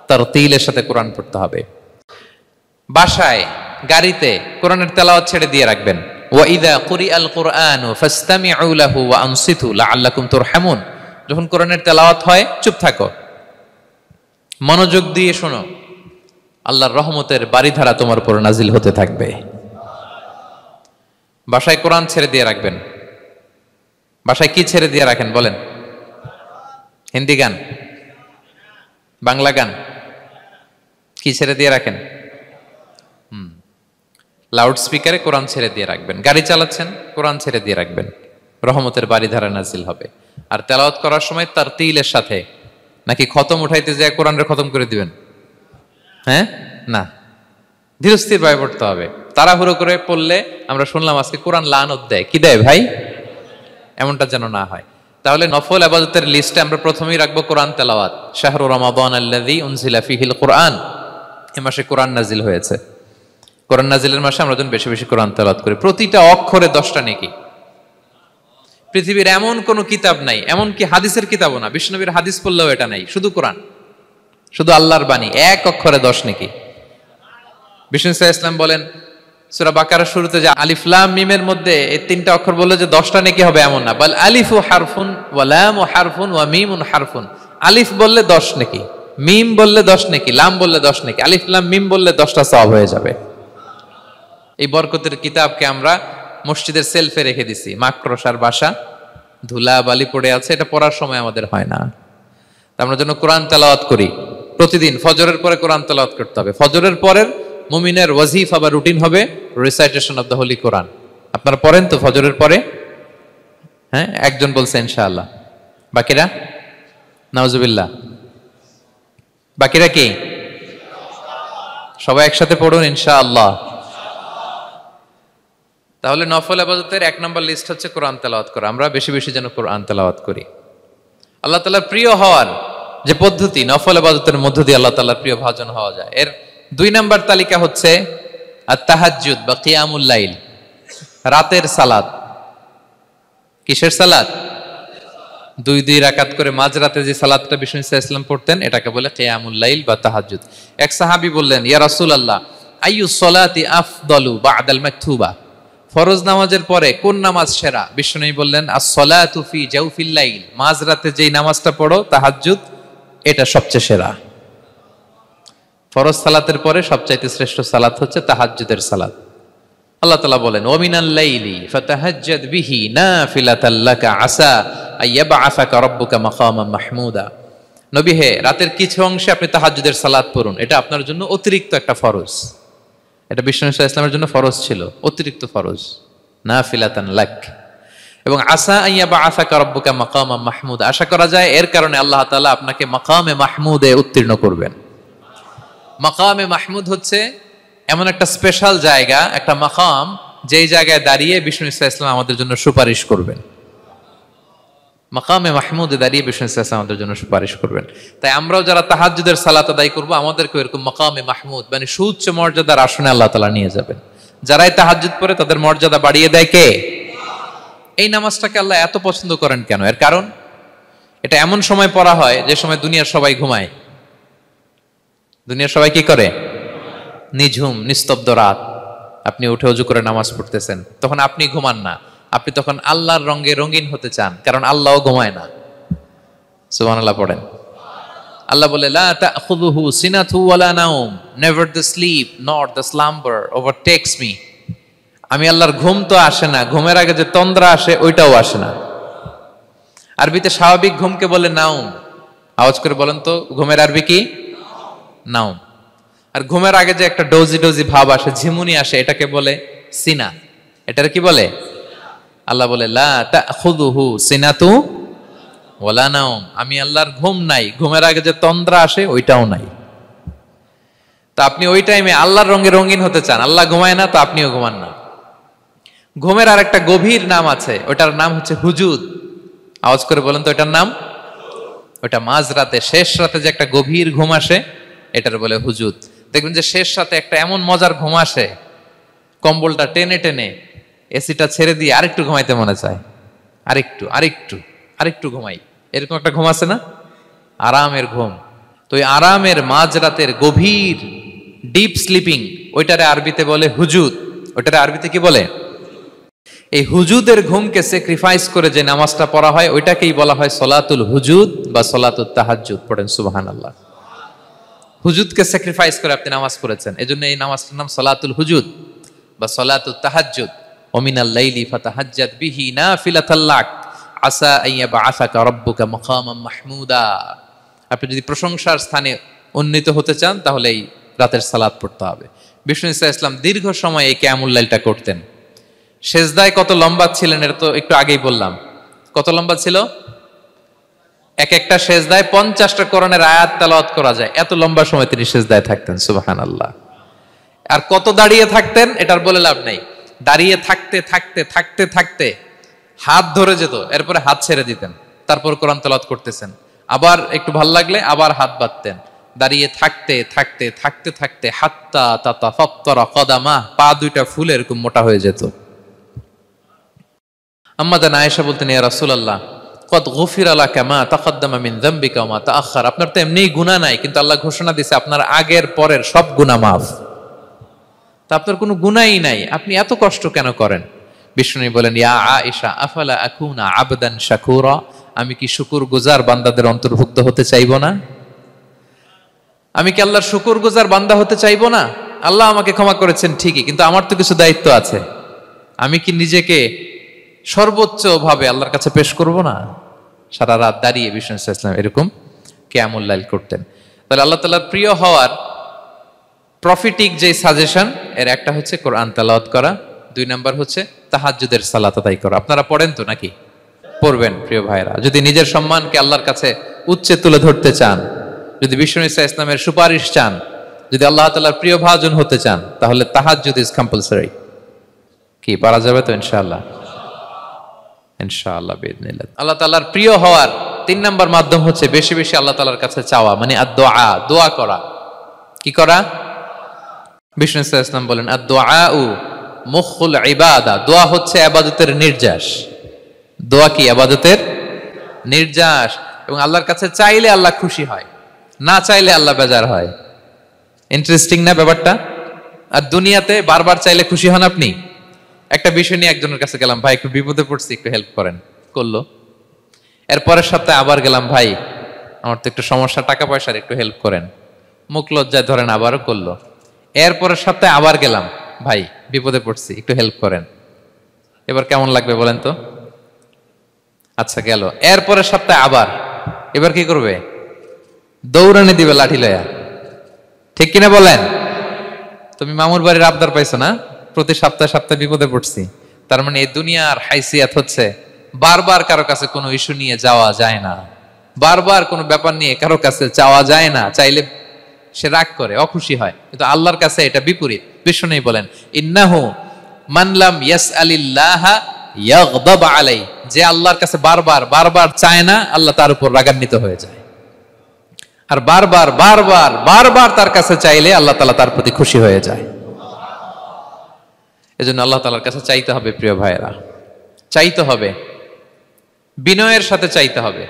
তারতিলের সাথে কোরআন পড়তে হবে। বাসায়, গাড়িতে কোরআনের তেলাওয়াত ছেড়ে দিয়ে রাখবেন। ওয়া ইযা কুরিআল কুরআনু ফাসতামিউ লাহু ওয়া আনসিতু লাআল্লাকুম তুরহামুন, যখন কোরআনের তেলাওয়াত হয় চুপ থাকো, মনোযোগ দিয়ে শোনো, আল্লাহর রহমতের বারিধারা তোমার উপর নাজিল হতে থাকবে। বাসায় কোরআন ছেড়ে দিয়ে রাখবেন। বাসায় কি ছেড়ে দিয়ে রাখেন বলেন? হিন্দি গান, বাংলা গান, কি ছেড়ে দিয়ে রাখেন? লাউড স্পিকারে কোরআন ছেড়ে দিয়ে রাখবেন। গাড়ি চালাচ্ছেন, কোরআন ছেড়ে দিয়ে রাখবেন, রহমতের বারিধারা নাজিল হবে। আর তেলাওয়াত করার সময় তারতিলের সাথে, নাকি খতম উঠাইতে যায় কোরআনের খতম করে দিবেন? হ্যাঁ, না, ধীরস্থির ভাবে পড়তে হবে। তাড়াহুড়ো করে পড়লে আমরা শুনলাম আজকে কোরআন লানত দেয়, কি দেয় ভাই? এমনটা যেন না হয়। তাহলে নফল ইবাদতের লিস্টে আমরা প্রথমেই রাখবো কোরআন তেলাওয়াত। শাহরু রমাদান আল্লাযী উনজিলা ফীহিল কুরআন, এই মাসে কোরআন নাজিল হয়েছে। কোরআন নাজিলের মাসে আমরা যেন বেশি বেশি কোরআন তেলাওয়াত করি। প্রতিটা অক্ষরে 10টা নেকি। পৃথিবীর এমন কোন কিতাব নাই, এমনকি হাদিসের কিতাবও না, বিষ্ণুনবীর হাদিস পড়লেও এটা নাই, শুধু কোরআন, শুধু আল্লাহর বাণী, এক অক্ষরে 10 নেকি। বিষ্ণু ইসলাম বলেন সূরা বাকারার শুরুতে যে আলিফ লাম মিমের মধ্যে এই 3টা অক্ষর বললে যে 10টা নেকি হবে এমন না, বল আলিফু হারফুন ওয়া লামু হারফুন ওয়া মিমুন হারফুন। আলিফ বললে 10 নেকি, মিম বললে 10 নেকি, লাম বললে 10 নেকি, আলিফ লাম মিম বললে 10টা সওয়াব হয়ে যাবে। এই বরকতের কিতাবকে আমরা মসজিদের সেলফে রেখে দিছি, মাকড়সার বাসা, ধুলা বালি পড়ে আছে, এটা পড়ার সময় আমাদের হয় না। আমরা যেন কোরআন তেলাওয়াত করি প্রতিদিন। ফজরের পরে কোরআন তেলাওয়াত করতে হবে। ফজরের পরের মুমিনের ওয়াজিফা বা রুটিন হবে রিসাইটেশন অফ দ্য হোলি কোরআন। আপনারা পড়েন তো ফজরের পরে? হ্যাঁ, একজন বলছে ইনশাআল্লাহ, বাকিরা নাউজুবিল্লাহ। বাকিরা কি? সবাই একসাথে পড়ুন ইনশাআল্লাহ। তাহলে নফল ইবাদতের 1 নম্বর লিস্ট হচ্ছে কোরআন তেলাওয়াত করা। আমরা বেশি বেশি যেন কোরআন তেলাওয়াত করি। আল্লাহ তাআলার প্রিয় হওয়ার যে পদ্ধতি, নফল ইবাদতের মধ্য দিয়ে আল্লাহ তাআলার প্রিয় ভাজন হওয়া যায়। এর 2 নম্বর তালিকা হচ্ছে আত-তাহাজ্জুদ বা কিয়ামুল লাইল, রাতের সালাত। কিসের সালাত? 2 রাকাত করে মাঝরাতে যে সালাতটা বিষ্ণু ইসলাম পড়তেন, এটাকে বলে কিয়ামুল লাইল বা তাহাজ্জুদ। এক সাহাবী বললেন, ইয়া রাসূলুল্লাহ, আইয়ুস সালাতি আফদালু বা'দাল মাকতুবা, ফরজ নামাজের পরে কোন নামাজ সেরা? বিষ্ণু বললেন, আস-সালাতু ফি জাওফিল লাইল, মাঝরাতে যেই নামাজটা পড়ো তাহাজ্জুদ, এটা সবচেয়ে সেরা। ফরজ সালাতের পরে সবচাইতে শ্রেষ্ঠ সালাত হচ্ছে তাহাজ্জুদের সালাত। আল্লাহ তাআলা বলেন, ওয়া মিনাল লাইলি ফাতাহাজ্জাদ বিহি নাফিলাতাল লাকা আসা আইয়াবআসাকা রাব্বুকা মাকামান মাহমুদা। নবী হে, রাতের কিছু অংশে আপনি তাহাজ্জুদের সালাত পড়ুন, এটা আপনার জন্য অতিরিক্ত একটা ফরজ। এটা বিষ্ণু ইসলামের জন্য ফরজ ছিল, অতিরিক্ত ফরজ, নাফিলাতান লাক। এবং আসা আইয়াবআসাকা রাব্বুকা মাকামান মাহমুদা, আশা করা যায় এর কারণে আল্লাহ তাআলা আপনাকে মাকামে মাহমুদে উত্তীর্ণ করবেন। মাকামে মাহমুদ হচ্ছে এমন একটা স্পেশাল জায়গা, একটা মাকাম যেই জায়গায় দাঁড়িয়ে বিষ্ণু ইসলাম আমাদের জন্য সুপারিশ করবেন। মাকামে মাহমুদে দাঁড়িয়ে বিষ্ণু ইসলাম আমাদের জন্য সুপারিশ করবেন। তাই আমরাও যারা তাহাজ্জুদের সালাত আদায় করবো, আমাদেরকে এরকম মাকামে মাহমুদ মানে সুউচ্চ মর্যাদার আসনে আল্লাহ তাআলা নিয়ে যাবেন। যারাই তাহাজ্জুদ পড়ে তাদের মর্যাদা বাড়িয়ে দেয় কে? এই নামাজটাকে আল্লাহ এত পছন্দ করেন কেন? এর কারণ, এটা এমন সময় পড়া হয় যে সময় দুনিয়ার সবাই ঘুমায়। দুনিয়ার সবাই কি করে? নিঝুম নিস্তব্ধ রাত, আপনি উঠে ওযু করে নামাজ পড়তেছেন, তখন আপনি ঘুমান না, আপনি তখন আল্লাহর রঙে রঙিন হতে চান, কারণ আল্লাহও ঘুমায় না। সুবহানাল্লাহ পড়েন। আল্লাহ বলে, লা তাখুযুহু সিনাতু ওয়ালা নাওম, never the sleep not the slumber overtakes me. আমি আল্লাহর ঘুম তো আসে না, ঘুমের আগে যে তন্দ্রা আসে ওইটাও আসে না। আরবিতে স্বাভাবিক ঘুমকে বলে নাওম। আওয়াজ করে বলেন তো, ঘুমের আরবি কি? নাওম। আর ঘুমের আগে যে একটা ডোজি ডোজি ভাব আসে, ঝিমুনি আসে, এটাকে বলে সিনা। এটার কি বলে? আল্লাহ বলে, লা তাখুযুহু সিনাতু ওয়ালা নাওম, আমি আল্লাহর ঘুম নাই, ঘুমের আগে যে তন্দ্রা আসে ওইটাও নাই। তো আপনি ওই টাইমে আল্লাহর রঙে রঙিন হতে চান, আল্লাহ ঘুমায় না, তো আপনিও ঘুমান না। ঘুমের আর একটা গভীর নাম আছে, ওটার নাম হচ্ছে হুজুদ। আওয়াজ করে বলেন তো, এটার নাম? ওটা মাঝরাতে, শেষ রাতে যে একটা গভীর ঘুম আসে, এটার বলে হুজুদ। দেখবেন যে শেষ রাতে একটা এমন মজার ঘুম আসে, কম্বলটা টেনে টেনে এসিটা ছেড়ে দিয়ে আরেকটু ঘুমাইতে মনে চায়, আরেকটু আরেকটু আরেকটু ঘুমাই, এরকম একটা ঘুম আছে না? আরামের ঘুম। তো ওই আরামের মাঝরাতের গভীর ডিপ স্লিপিং, ওইটারে আরবিতে বলে হুজুদ। ওইটারে আরবিতে কি বলে? এই হুজুদের ঘুমকে স্যাক্রিফাইস করে যে নামাজটা পড়া হয়, ওইটাকেই বলা হয় সলাতুল হুজুদ বা সলাতুত তাহাজ্জুদ। পড়েন সুবহানাল্লাহ। হুজুদকে স্যাক্রিফাইস করে আপনি নামাজ পড়েছেন, এজন্য এই নামাজটার নাম সলাতুল হুজুদ বা সলাতুত তাহাজ্জুদ। ওয়া মিনাল লাইলি ফাতাহাজ্জাদ বিহি নাফিলাতাল লাক আসা আইয়াবআসাকা রাব্বুকা মাকামান মাহমুদা। আপনি যদি প্রশংসার স্থানে উন্নীত হতে চান, তাহলে এই রাতের সালাত পড়তে হবে। বিষ্ণু ইসলাম দীর্ঘ সময় এই কিয়ামুল লাইলটা করতেন। সেজদায় কত লম্বা ছিলেন এটা তো একটু আগেই বললাম। কত লম্বা ছিল? এক একটা সেজদায় 50টা কোরআনের আয়াত তেলাওয়াত করা যায়, এত লম্বা সময় তিনি সেজদায় থাকতেন। সুবহানাল্লাহ। আর কত দাঁড়িয়ে থাকতেন এটার বলে লাভ নাই। দাঁড়িয়ে থাকতে থাকতে থাকতে থাকতে হাত ধরে যেত, এরপরে হাত ছেড়ে দিতেন, তারপর কোরআন তেলাওয়াত করতেছেন। আবার একটু ভাল লাগলে আবার হাত বাঁধতেন। দাঁড়িয়ে থাকতে থাকতে থাকতে থাকতে হাত্তা তাতাফাত্তারা কদামা, পা দুইটা ফুলে এরকম মোটা হয়ে যেত। আম্মা জান আয়েশা বলতেন, ইয়া রাসূলুল্লাহ কদ গুফিরা লাকা মা তাকদ্দামা মিন যামবিকা ওয়া মা তাআখার। আপনার তো এমনিই গুনাহ নাই, কিন্তু আল্লাহ ঘোষণা দিয়েছে আপনার আগের পরের সব গুনাহ মাফ। তা আপনার কোনো গুনাহই নাই, আপনি এত কষ্ট কেন করেন? বিষ্ণু বলেন, ইয়া আয়েশা আফালা আকুনা আবদান শাকুরা, আমি কি শুকরগুজার বান্দাদের অন্তর্ভুক্ত হতে চাইবো না? আমি কি আল্লাহর শুকরগুজার বান্দা হতে চাইবো না? আল্লাহ আমাকে ক্ষমা করেছেন ঠিকই, কিন্তু আমার তো কিছু দায়িত্ব আছে। আমি কি নিজেকে সর্বোচ্চ ভাবে আল্লাহর কাছে পেশ করব না? সারা রাত দাঁড়িয়ে বিষ্ণু ইসলাম এরকম কিয়ামুল লাইল করতেন। তাহলে আল্লাহ তাআলার প্রিয় হওয়ার প্রফিটিক যে সাজেশন, এর একটা হচ্ছে কোরআন তেলাওয়াত করা, 2 নাম্বার হচ্ছে তাহাজ্জুদের সালাত আদায় করা। আপনারা পড়েন তো নাকি? পড়বেন প্রিয় ভাইরা। যদি নিজের সম্মানকে আল্লাহর কাছে উচ্চে তুলে ধরতে চান, যদি বিষ্ণু ইসলামের সুপারিশ চান, যদি আল্লাহ তাআলার প্রিয় ভাজন হতে চান, তাহলে তাহাজ্জুদ ইজ কম্পালসরি। কি পারা যাবে তো? ইনশাআল্লাহ, ইনশাআল্লাহ বিইذنিল্লাহ। আল্লাহ তাআলার প্রিয় হওয়ার 3 নাম্বার মাধ্যম হচ্ছে বেশি বেশি আল্লাহ তাআলার কাছে চাওয়া, মানে আদ-দুআ, দোয়া করা। কি করা? বিষ্ণু ইসলাম বলেন, আদ-দুআউ মুখুল ইবাদা, দোয়া হচ্ছে ইবাদতের নির্যাস। দোয়া কি? ইবাদতের নির্যাস। এবং আল্লাহর কাছে চাইলে আল্লাহ খুশি হয়, না চাইলে আল্লাহ বেজার হয়। ইন্টারেস্টিং না ব্যাপারটা? আর দুনিয়াতে বারবার চাইলে খুশি হন আপনি? একটা বিষয় নিয়ে একজনের কাছে গেলাম, ভাই একটু বিপদে পড়ছি, একটু হেল্প করেন, করলো। এরপরের সপ্তাহে আবার গেলাম, ভাই আমার তো একটু সমস্যা, টাকা পয়সার, একটু হেল্প করেন। মুখ লজ্জায় ধরেন, আবারও করলো। এরপরের সপ্তাহে আবার গেলাম, ভাই বিপদে পড়ছি, একটু হেল্প করেন। এবার কেমন লাগবে বলেন তো? আচ্ছা গেল। এরপরের সপ্তাহে আবার, এবার কি করবে? দৌড়ানি দিবে লাঠি লয়া। ঠিক কিনা বলেন? তুমি মামুর বাড়ির আবদার পাইছো না, প্রতি সপ্তাহে সপ্তাহে বিপদে পড়ছি। তার মানে এই দুনিয়ার হাইসিয়াত হচ্ছে বারবার কারো কাছে কোনো ইস্যু নিয়ে যাওয়া যায় না, বারবার কোনো ব্যাপার নিয়ে কারো কাছে চাওয়া যায় না। চাইলে সে রাগ করে, অখুশি হয়, কিন্তু আল্লাহর কাছে এটা বিপরীত। বিষ্ণু বলেন, ইন্নাহু মান লাম ইয়াসআলিল্লাহা ইয়াগদাব আলাই, যে আল্লাহর কাছে বারবার বারবার চায় না, আল্লাহ তার উপর রাগান্বিত হয়ে যায়। আর বারবার বারবার বারবার তার কাছে চাইলে আল্লাহ তাআলা তার প্রতি খুশি হয়ে যায়। এজন্য আল্লাহ তাআলার কাছে চাইতে হবে প্রিয় ভাইয়েরা, চাইতে হবে, বিনয়ের সাথে চাইতে হবে,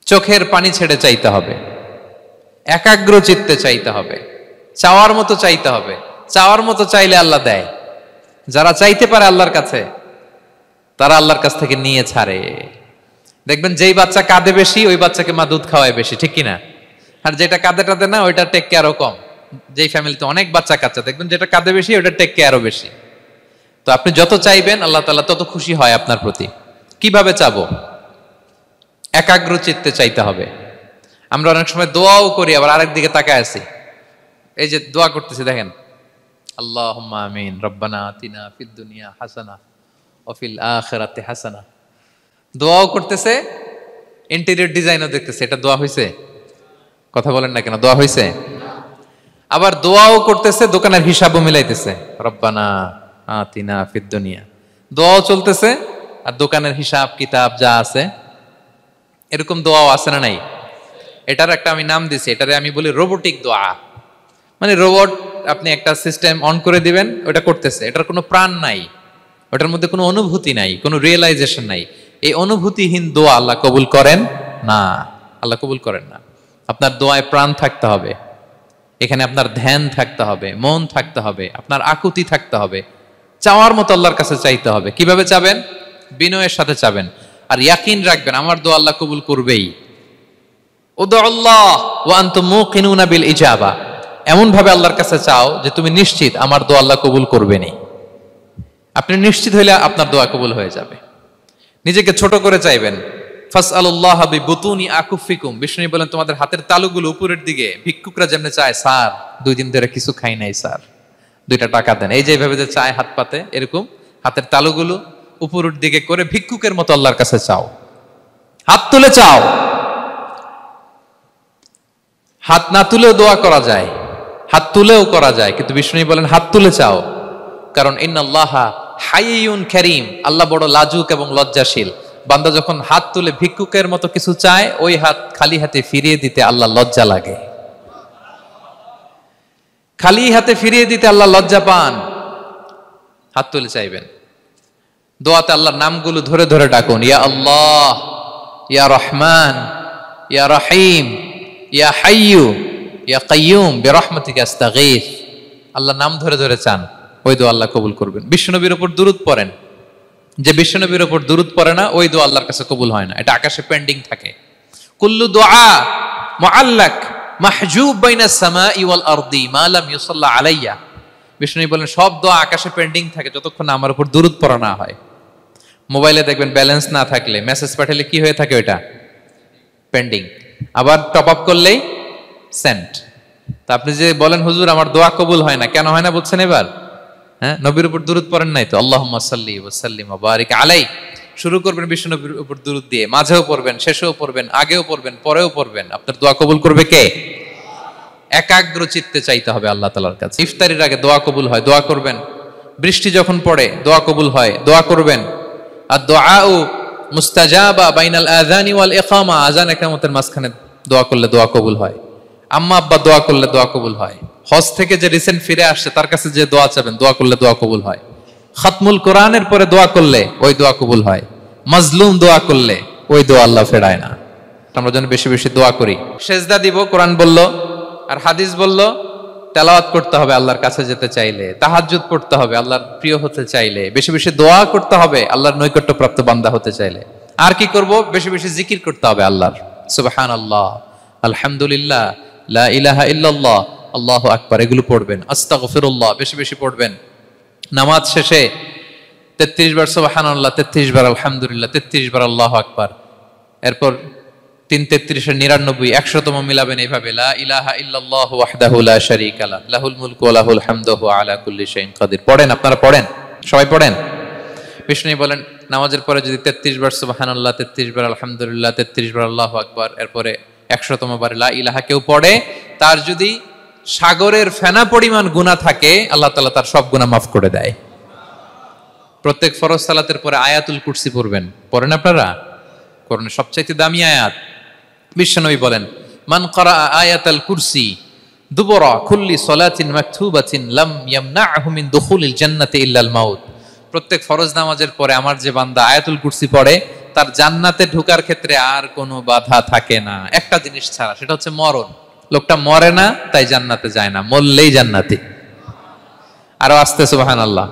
চোখের পানি ছেড়ে চাইতে হবে, একাগ্র চিত্তে চাইতে হবে, চাওয়ার মতো চাইতে হবে। চাওয়ার মতো চাইলে আল্লাহ দেয়। যারা চাইতে পারে আল্লাহর কাছে, তারা আল্লাহর কাছ থেকে নিয়ে ছাড়ে। দেখবেন যেই বাচ্চা কাঁদে বেশি, ওই বাচ্চাকে মা দুধ খাওয়ায় বেশি, ঠিক কিনা? আর যেটা কাঁদে টাদে না, ওইটা টেক কেয়ারও কম। যেই ফ্যামিলিতে অনেক বাচ্চা কাচ্চা, দেখবেন যেটা কাঁদে বেশি, ওইটা টেক কেয়ারও বেশি। তো আপনি যত চাইবেন আল্লাহ তাআলা তত খুশি হয় আপনার প্রতি। কিভাবে চাবো? একাগ্র চিত্তে চাইতে হবে। আমরা অনেক সময় দোয়াও করি, আবার আরেক দিকে তাকায় আছি। এই যে দোয়া করতেছি, দেখেন, আল্লাহুম্মা আমিন, রব্বানা আতিনা ফিদ দুনিয়া হাসানা ওয়া ফিল আখিরাতি হাসানা। দোয়াও করতেছে, ইন্টেরিয়র ডিজাইনও দেখতেছে। এটা দোয়া হইছে? কথা বলেন না কেন? দোয়া হইছে? আবার দোয়াও করতেছে, দোকানের হিসাবও মিলাইতেছে, রব্বানা আতিনা ফিদ দুনিয়া। দোয়াও চলতেছে আর দোকানের হিসাব কিতাব যা আছে, এরকম দোয়াও আছে না নাই? এটার একটা আমি নাম দিছি, এটারে আমি বলি রোবোটিক দোয়া। মানে রোবট, আপনি একটা সিস্টেম অন করে দিবেন, ওটা করতেছে, এটার কোনো প্রাণ নাই, ওটার মধ্যে কোনো অনুভূতি নাই, কোনো রিয়েলাইজেশন নাই। এই অনুভূতিহীন দোয়া আল্লাহ কবুল করেন না, আল্লাহ কবুল করেন না। আপনার দোয়ায় প্রাণ থাকতে হবে, এখানে আপনার ধ্যান থাকতে হবে, মন থাকতে হবে, আপনার আকুতি থাকতে হবে, চাওয়ার মতো আল্লাহর কাছে চাইতে হবে। কিভাবে চাবেন? বিনয়ের সাথে চাবেন, আর ইয়াকিন রাখবেন আমার দোয়া আল্লাহ কবুল করবেই। উদুল্লাহ ওয়া আনতুম মুকিনুনা বিল ইজাবা, এমন ভাবে আল্লাহর কাছে চাও যে তুমি নিশ্চিত আমার দোয়া আল্লাহ কবুল করবেনই। আপনি নিশ্চিত হইলে আপনার দোয়া কবুল হয়ে যাবে। নিজেকে ছোট করে চাইবেন। ফাসআলুল্লাহ বিবুতুনি আকুফিকুম, বিষ্ণু বলেন তোমাদের হাতের তালুগুলো উপরের দিকে। ভিক্ষুকরা যেমন চায়, স্যার 2 দিন ধরে কিছু খাই নাই স্যার, 2টা টাকা দেন, এই যে এইভাবে যে চায় হাত পাতে, এরকম হাতের তালুগুলো উপরের দিকে করে ভিক্ষুকের মতো আল্লাহর কাছে চাও। হাত তুলে চাও, হাত না তুলেও দোয়া করা যায়, হাত তুলেও করা যায়, কিন্তু বিষ্ণু বলেন হাত তুলে চাও। কারণ ইন্নাল্লাহা হাইয়ুন কারীম, আল্লাহ বড় লাজুক এবং লজ্জাশীল। বান্দা যখন হাত তুলে ভিক্ষুকের মতো কিছু চায়, ওই হাত খালি হাতে ফিরিয়ে দিতে আল্লাহ লজ্জা লাগে। খালি হাতে ফিরিয়ে দিতে আল্লাহ লজ্জা পান। হাত তুলে চাইবেন। দোয়াতে আল্লাহর নামগুলো ধরে ধরে ডাকুন, ইয়া আল্লাহ, ইয়া রহমান, ইয়া রহিম, ইয়া হাইয়ু, ইয়া কাইয়ুম বিরহমাতিকা আস্তাগীথ। আল্লাহর নাম ধরে ধরে চান, ওই দোয়া আল্লাহ কবুল করবেন। বিশ্বনবীর উপর দুরূদ পড়েন। যে বিশ্বনবীর উপর দুরূদ পড়ে না, ওই দোয়া আল্লাহর কাছে কবুল হয় না, এটা আকাশে পেন্ডিং থাকে। কুল্লু দুআ মুআল্লাক মাহজুব বাইনাস সামাই ওয়াল আরদি মা লাম ইউসাল্লা আলাইয়া। বিষ্ণু বলেন সব দোয়া আকাশে পেন্ডিং থাকে যতক্ষণ না আমার উপর দুরূদ পড়া না হয়। মোবাইলে দেখবেন ব্যালেন্স না থাকলে মেসেজ পাঠালে কি হয়ে থাকে? ওইটা পেন্ডিং। আবার টপ আপ করলেই সেন্ট। তা আপনি যে বলেন হুজুর আমার দোয়া কবুল হয় না, কেন হয় না বলছেন এবার? হ্যাঁ, নবীর উপর দুরূদ পড়েন নাই তো। আল্লাহুম্মা সাল্লি ওয়া সাল্লিম ওয়া বারিক আলাই। শুরু করবেন বিশ্ব নবীর উপর দুরূদ দিয়ে, মাঝেও পড়বেন, শেষেও পড়বেন, আগেও পড়বেন, পরেও পড়বেন। আপনার দোয়া কবুল করবে কে? একাগ্র চিত্তে চাইতে হবে আল্লাহ তাআলার কাছে। ইফতারির আগে দোয়া কবুল হয়, দোয়া করবেন। বৃষ্টি যখন পড়ে দোয়া কবুল হয়, দোয়া করবেন। আর দুআউ মুস্তাজাবা বাইনাল আযানি ওয়াল ইকামা, আযান ইকামতের মাঝখানে দোয়া করলে দোয়া কবুল হয়। আম্মা আব্বা দোয়া করলে দোয়া কবুল হয়। হজ থেকে যে রিসেন্ট ফিরে আসছে তার কাছে যে দোয়া চাবেন, দোয়া করলে দোয়া কবুল হয়। খাতমুল কোরআনের পরে দোয়া করলে ওই দোয়া কবুল হয়। মাজলুম দোয়া করলে ওই দোয়া আল্লাহ ফেরায় না। আমরা যেন বেশি বেশি দোয়া করি। সেজদা দিব, কোরআন বলল আর হাদিস বলল। তেলাওয়াত করতে হবে আল্লাহর কাছে যেতে চাইলে, তাহাজ্জুদ পড়তে হবে আল্লাহর প্রিয় হতে চাইলে, বেশি বেশি দোয়া করতে হবে আল্লাহর নৈকট্যপ্রাপ্ত বান্দা হতে চাইলে। আর কি করব? বেশি বেশি জিকির করতে হবে আল্লাহর। সুবহানাল্লাহ, আলহামদুলিল্লাহ, লা ইলাহা ইল্লাল্লাহ, আল্লাহু আকবার, এগুলো পড়বেন। আস্তাগফিরুল্লাহ বেশি বেশি পড়বেন। নামাজ শেষে 33 বার সুবহানাল্লাহ, 33 বার আলহামদুলিল্লাহ, 33 বার আল্লাহু আকবার। এরপর 3 33 এর 99 100তম মিলাবেন এইভাবে, লা ইলাহা ইল্লাল্লাহু ওয়াহদাহু লা শারীকা লাহু লাহুল মুলকু ওয়া লাহুল হামদু ওয়া আলা কুল্লি শাইইন কাদির। পড়েন, আপনারা পড়েন, সবাই পড়েন। বিষ্ণু বলেন নামাজের পরে যদি 33 বার সুবহানাল্লাহ, 33 বার আলহামদুলিল্লাহ, 33 বার আল্লাহু আকবার, এরপরে 100তম বার লা ইলাহা কেউ পড়ে, তার যদি সাগরের ফেনা পরিমাণ গুনাহ থাকে, আল্লাহ তাআলা তার সব গুনাহ মাফ করে দেয়। প্রত্যেক ফরজ সালাতের পরে আয়াতুল কুরসি পড়বেন। পড়েন আপনারা? কোরআনের সবচাইতে দামি আয়াত। বিশ্বনবী বলেন, মান ক্বারা আয়াতাল কুরসি দুবরা কুল্লি সালাতিন মাকতুবাতিন লাম ইয়ামনাহু মিন দুখুলিল জান্নাতি ইল্লাল মাউত। প্রত্যেক ফরজ নামাজের পরে আমার যে বান্দা আয়াতুল কুরসি পড়ে, তার জান্নাতে ঢোকার ক্ষেত্রে আর কোনো বাধা থাকে না, একটা জিনিস ছাড়া, সেটা হচ্ছে মরণ। লোকটা মরে না, তাই জান্নাতে যায় না, মরলেই জান্নাতি। আরো আস্তে সুবহানাল্লাহ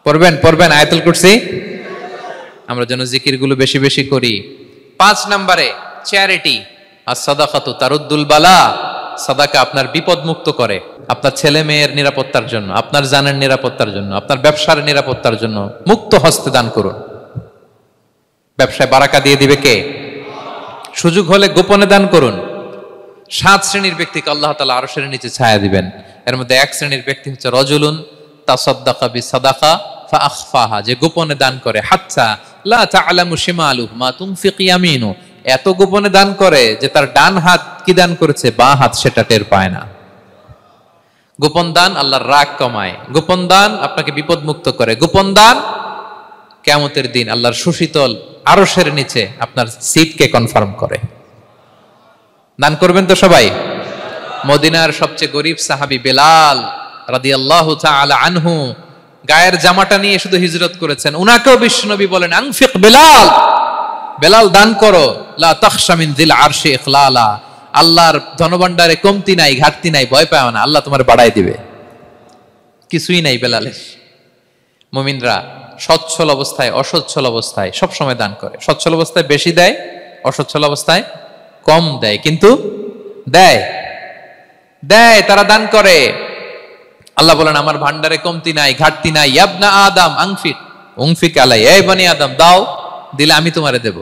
পড়বেন আয়াতুল কুরসি। আমরা যেন জিকিরগুলো বেশি বেশি করি। 5 নম্বরে চ্যারিটি, আর সাদাকাতু তারুদ্দুল বালা। সাদাকা আপনার বিপদ মুক্ত করে, আপনার ছেলে মেয়ের নিরাপত্তার জন্য, আপনার জানের নিরাপত্তার জন্য, আপনার ব্যবসার নিরাপত্তার জন্য মুক্ত হস্তে দান করুন। ব্যবসায় বারাকা দিয়ে দিবে কে? সুযোগ হলে গোপনে দান করুন। 7 শ্রেণীর ব্যক্তিকে আল্লাহ তাআলা আরশের নিচে ছায়া দিবেন। এর মধ্যে 1 শ্রেণীর ব্যক্তি হচ্ছে রজুলুন তাসাদ্দাকা বিসাদাকা ফাআখফাহা, যে গোপনে দান করে। হাত্তা লা তা'লামু শিমালুহু মা তুনফিকু ইয়ামিনু, এত গোপনে দান করে যে তার ডান হাত কি দান করেছে, বাঁ হাত সেটা টের পায় না। গোপন দান আল্লাহর রাগ কমায়, গোপন দান আপনাকে বিপদ মুক্ত করে, গোপন দান কিয়ামতের দিন আল্লাহর সুশীতল আরশের নিচে আপনার সিটকে কনফার্ম করে। দান করবেন তো সবাই। মদিনার সবচেয়ে গরিব সাহাবী বেলাল রাদিয়াল্লাহু তাআলা আনহু গায়ের জামাটা নিয়ে শুধু হিজরত করেছেন। উনাকেও বিশ্বনবী বলেন, আনফিক বেলাল, বেলাল দান করো, লা তাখশা মিন যিল আরশি ইখলালা, আল্লাহর ধনভাণ্ডারে কমতি নাই, ঘাটতি নাই, ভয় পাও না, আল্লাহ তোমার বাড়াই দিবে। কিছুই নাই বেলালের। মুমিনরা সচ্ছল অবস্থায় অসচ্ছল অবস্থায় সব সময় দান করে। সচ্ছল অবস্থায় বেশি দেয়, অসচ্ছল অবস্থায় কম দেয়, কিন্তু দেয়। তারা দান করে। আল্লাহ বলেন, আমার ভান্ডারে কমতি নাই, ঘাটতি নাই। ইয়াবনা আদম উনফিক আলাই, এই বনি আদম দাও, দিলে আমি তোমারে দেব।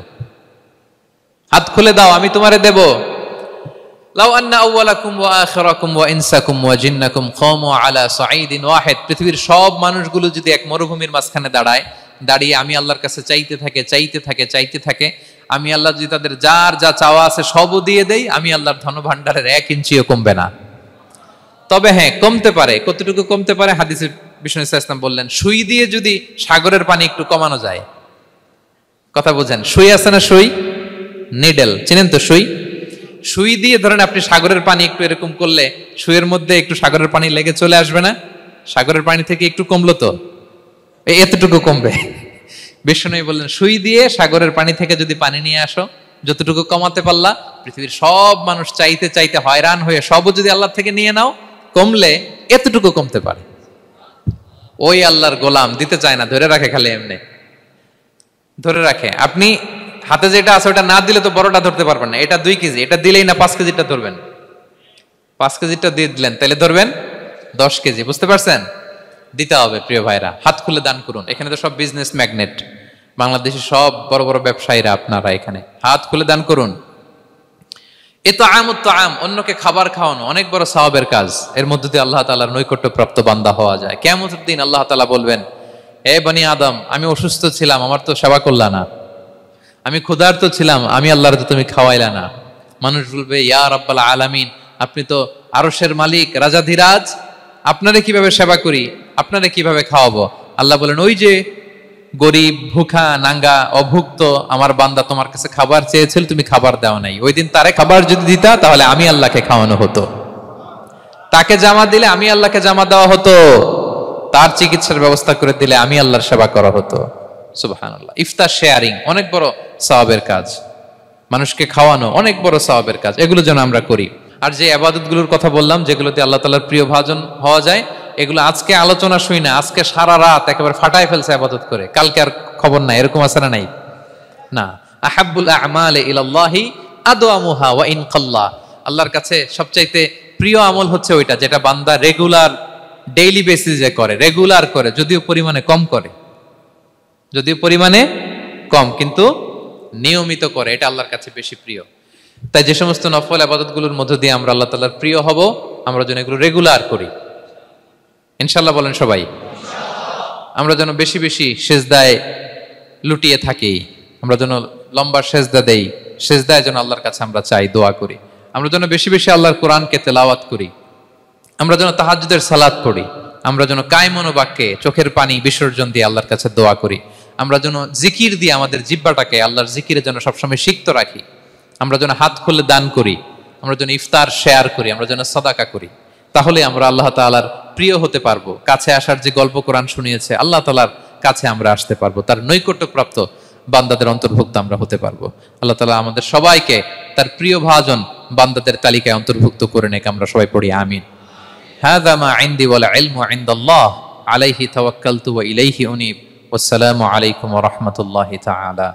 হাত খুলে দাও, আমি তোমারে দেব। লাউ আন্না আউওয়ালাকুম ওয়া আখিরাকুম ওয়া ইনসাকুম ওয়া জিন্নাকুম কামু আলা সাঈদিন ওয়াহিদ, পৃথিবীর সব মানুষগুলো যদি এক মরুভূমির মাঝখানে দাঁড়িয়ে আমি আল্লাহর কাছে চাইতে থাকে, আমি আল্লাহ যদি তাদের যার যা চাওয়া আছে সবও দিয়ে দেই, আমি আল্লাহর ধনভাণ্ডারের 1 ইঞ্চিও কমবে না। তবে হ্যাঁ, কমতে পারে। কতটুকু কমতে পারে? হাদিসে বিষ্ণু ইসলাম বললেন, সুই দিয়ে যদি সাগরের পানি একটু কমানো যায়। কথা বুঝেন? সুই আছে না, সুই, নিডেল, চিনেন তো সুই? সুই দিয়ে ধরেন আপনি সাগরের পানি একটু এরকম করলে সুইয়ের মধ্যে একটু সাগরের পানি লেগে চলে আসবে না? সাগরের পানি থেকে একটু কমলো তো, এতটুকু কমবে। বিষ্ণু বললেন, সুই দিয়ে সাগরের পানি থেকে যদি পানি নিয়ে আসো, যতটুকু কমাতে পারলা, পৃথিবীর সব মানুষ চাইতে হয়রান হয়ে সবও যদি আল্লাহ থেকে নিয়ে নাও, কমলে এতটুকু কমতে পারে। ওই আল্লাহর গোলাম দিতে চায় না, ধরে রাখে, খালি এমনি ধরে রাখে। আপনি হাতে যেটা আছে ওটা না দিলে তো বড়টা ধরতে পারবেন না। এটা 2 কেজি, এটা দিলেই না 5 কেজিটা ধরবেন। 5 কেজিটা দিয়ে দিলেন, তাহলে ধরবেন 10 কেজি। বুঝতে পারছেন? দিতে হবে প্রিয় ভাইরা, হাত খুলে দান করুন। এখানে তো সব বিজনেস ম্যাগনেট, বাংলাদেশের সব বড় বড় ব্যবসায়ীরা, আপনারা এখানে হাত খুলে দান করুন। ইতআমুত তাআম, অন্যকে খাবার খাওয়ানো অনেক বড় সওয়াবের কাজ। এর মধ্যে দিয়ে আল্লাহ তাআলার নৈকট্যপ্রাপ্ত বান্দা হওয়া যায়। কিয়ামতের দিন আল্লাহ তাআলা বলবেন, হে বনি আদম, আমি অসুস্থ ছিলাম, আমার তো সেবা করলা না। আমি ক্ষুধার্ত ছিলাম, আমি আল্লাহর তো তুমি খাওয়াইলা না। মানুষ বলবে, ইয়া রাব্বাল আলামিন, আপনি তো আরশের মালিক, রাজাধিরাজ, আপনারে কিভাবে সেবা করি, আপনারে কিভাবে খাওয়াবো? আল্লাহ বলেন, ওই যে গরিব, ভুখা, নাঙ্গা, অভুক্ত আমার বান্দা তোমার কাছে খাবার চেয়েছিল, তুমি খাবার দাও নাই। ওই দিন তারে খাবার যদি দিতা, তাহলে আমি আল্লাহকে খাওয়ানো হতো। তাকে জামা দিলে আমি আল্লাহকে জামা দেওয়া হতো। তার চিকিৎসার ব্যবস্থা করে দিলে আমি আল্লাহর সেবা করা হতো। সুবহানাল্লাহ। ইফতার শেয়ারিং অনেক বড় সওয়াবের কাজ, মানুষকে খাওয়ানো অনেক বড় সওয়াবের কাজ। এগুলো যেন আমরা করি। আর যে ইবাদতগুলোর কথা বললাম, যেগুলোতে আল্লাহ তাআলার প্রিয় ভাজন হওয়া যায়, এগুলো আজকে আলোচনা শুই না, আজকে সারা রাত একেবারে ফাটায় ফেলছে ইবাদত করে, কালকে আর খবর নাই, এরকম আছে না? নাই না। আহাব্বুল আ'মালি ইলাল্লাহি আদওয়ামুহা ওয়া ইন কাল্লা, আল্লাহর কাছে সবচাইতে প্রিয় আমল হচ্ছে ওইটা যেটা বান্দা রেগুলার, ডেইলি বেসিসে করে, রেগুলার করে, যদিও পরিমাণে কম, কিন্তু নিয়মিত করে, এটা আল্লাহর কাছে বেশি প্রিয়। তাই যে সমস্ত নফল ইবাদতগুলোর মধ্য দিয়ে আমরা আল্লাহ তাআলার প্রিয় হব, আমরা যেন এগুলো রেগুলার করি, ইনশাআল্লাহ বলেন সবাই। আমরা যেন বেশি বেশি সেজদায় লুটিয়ে থাকি, আমরা যেন লম্বা সেজদা দেই, সেজদায় যেন আল্লাহর কাছে আমরা চাই, দোয়া করি। আমরা যেন বেশি বেশি আল্লাহর কোরআনকে তেলাওয়াত করি, আমরা যেন তাহাজ্জুদের সালাত পড়ি, আমরা যেন কায়মন বাক্যে চোখের পানি বিসর্জন দিয়ে আল্লাহর কাছে দোয়া করি, আমরা যেন জিকির দিয়ে আমাদের জিহ্বাটাকে আল্লাহর জিকিরে যেন সবসময় সিক্ত রাখি, আমরা যেন হাত খুলে দান করি, আমরা যেন ইফতার শেয়ার করি, আমরা যেন সাদাকা করি। তাহলে আমরা আল্লাহ তাআলার প্রিয় হতে পারবো। কাছে আসার যে গল্প কোরআন শুনিয়েছে, আল্লাহ তাআলার কাছে আমরা আসতে পারবো, তার নৈকট্যপ্রাপ্ত বান্দাদের অন্তর্ভুক্ত আমরা হতে পারবো। আল্লাহ তাআলা আমাদের সবাইকে তার প্রিয় ভাজন বান্দাদের তালিকায় অন্তর্ভুক্ত করে নেক। আমরা সবাই পড়ি আমিন। হাযা মা ইনদি ওয়াল ইলমু ইনদাল্লাহ আলাইহি তাওয়াক্কালতু ওয়া ইলাইহি উনীব। ওয়াসসালামু আলাইকুম ওয়া রাহমাতুল্লাহি তাআলা।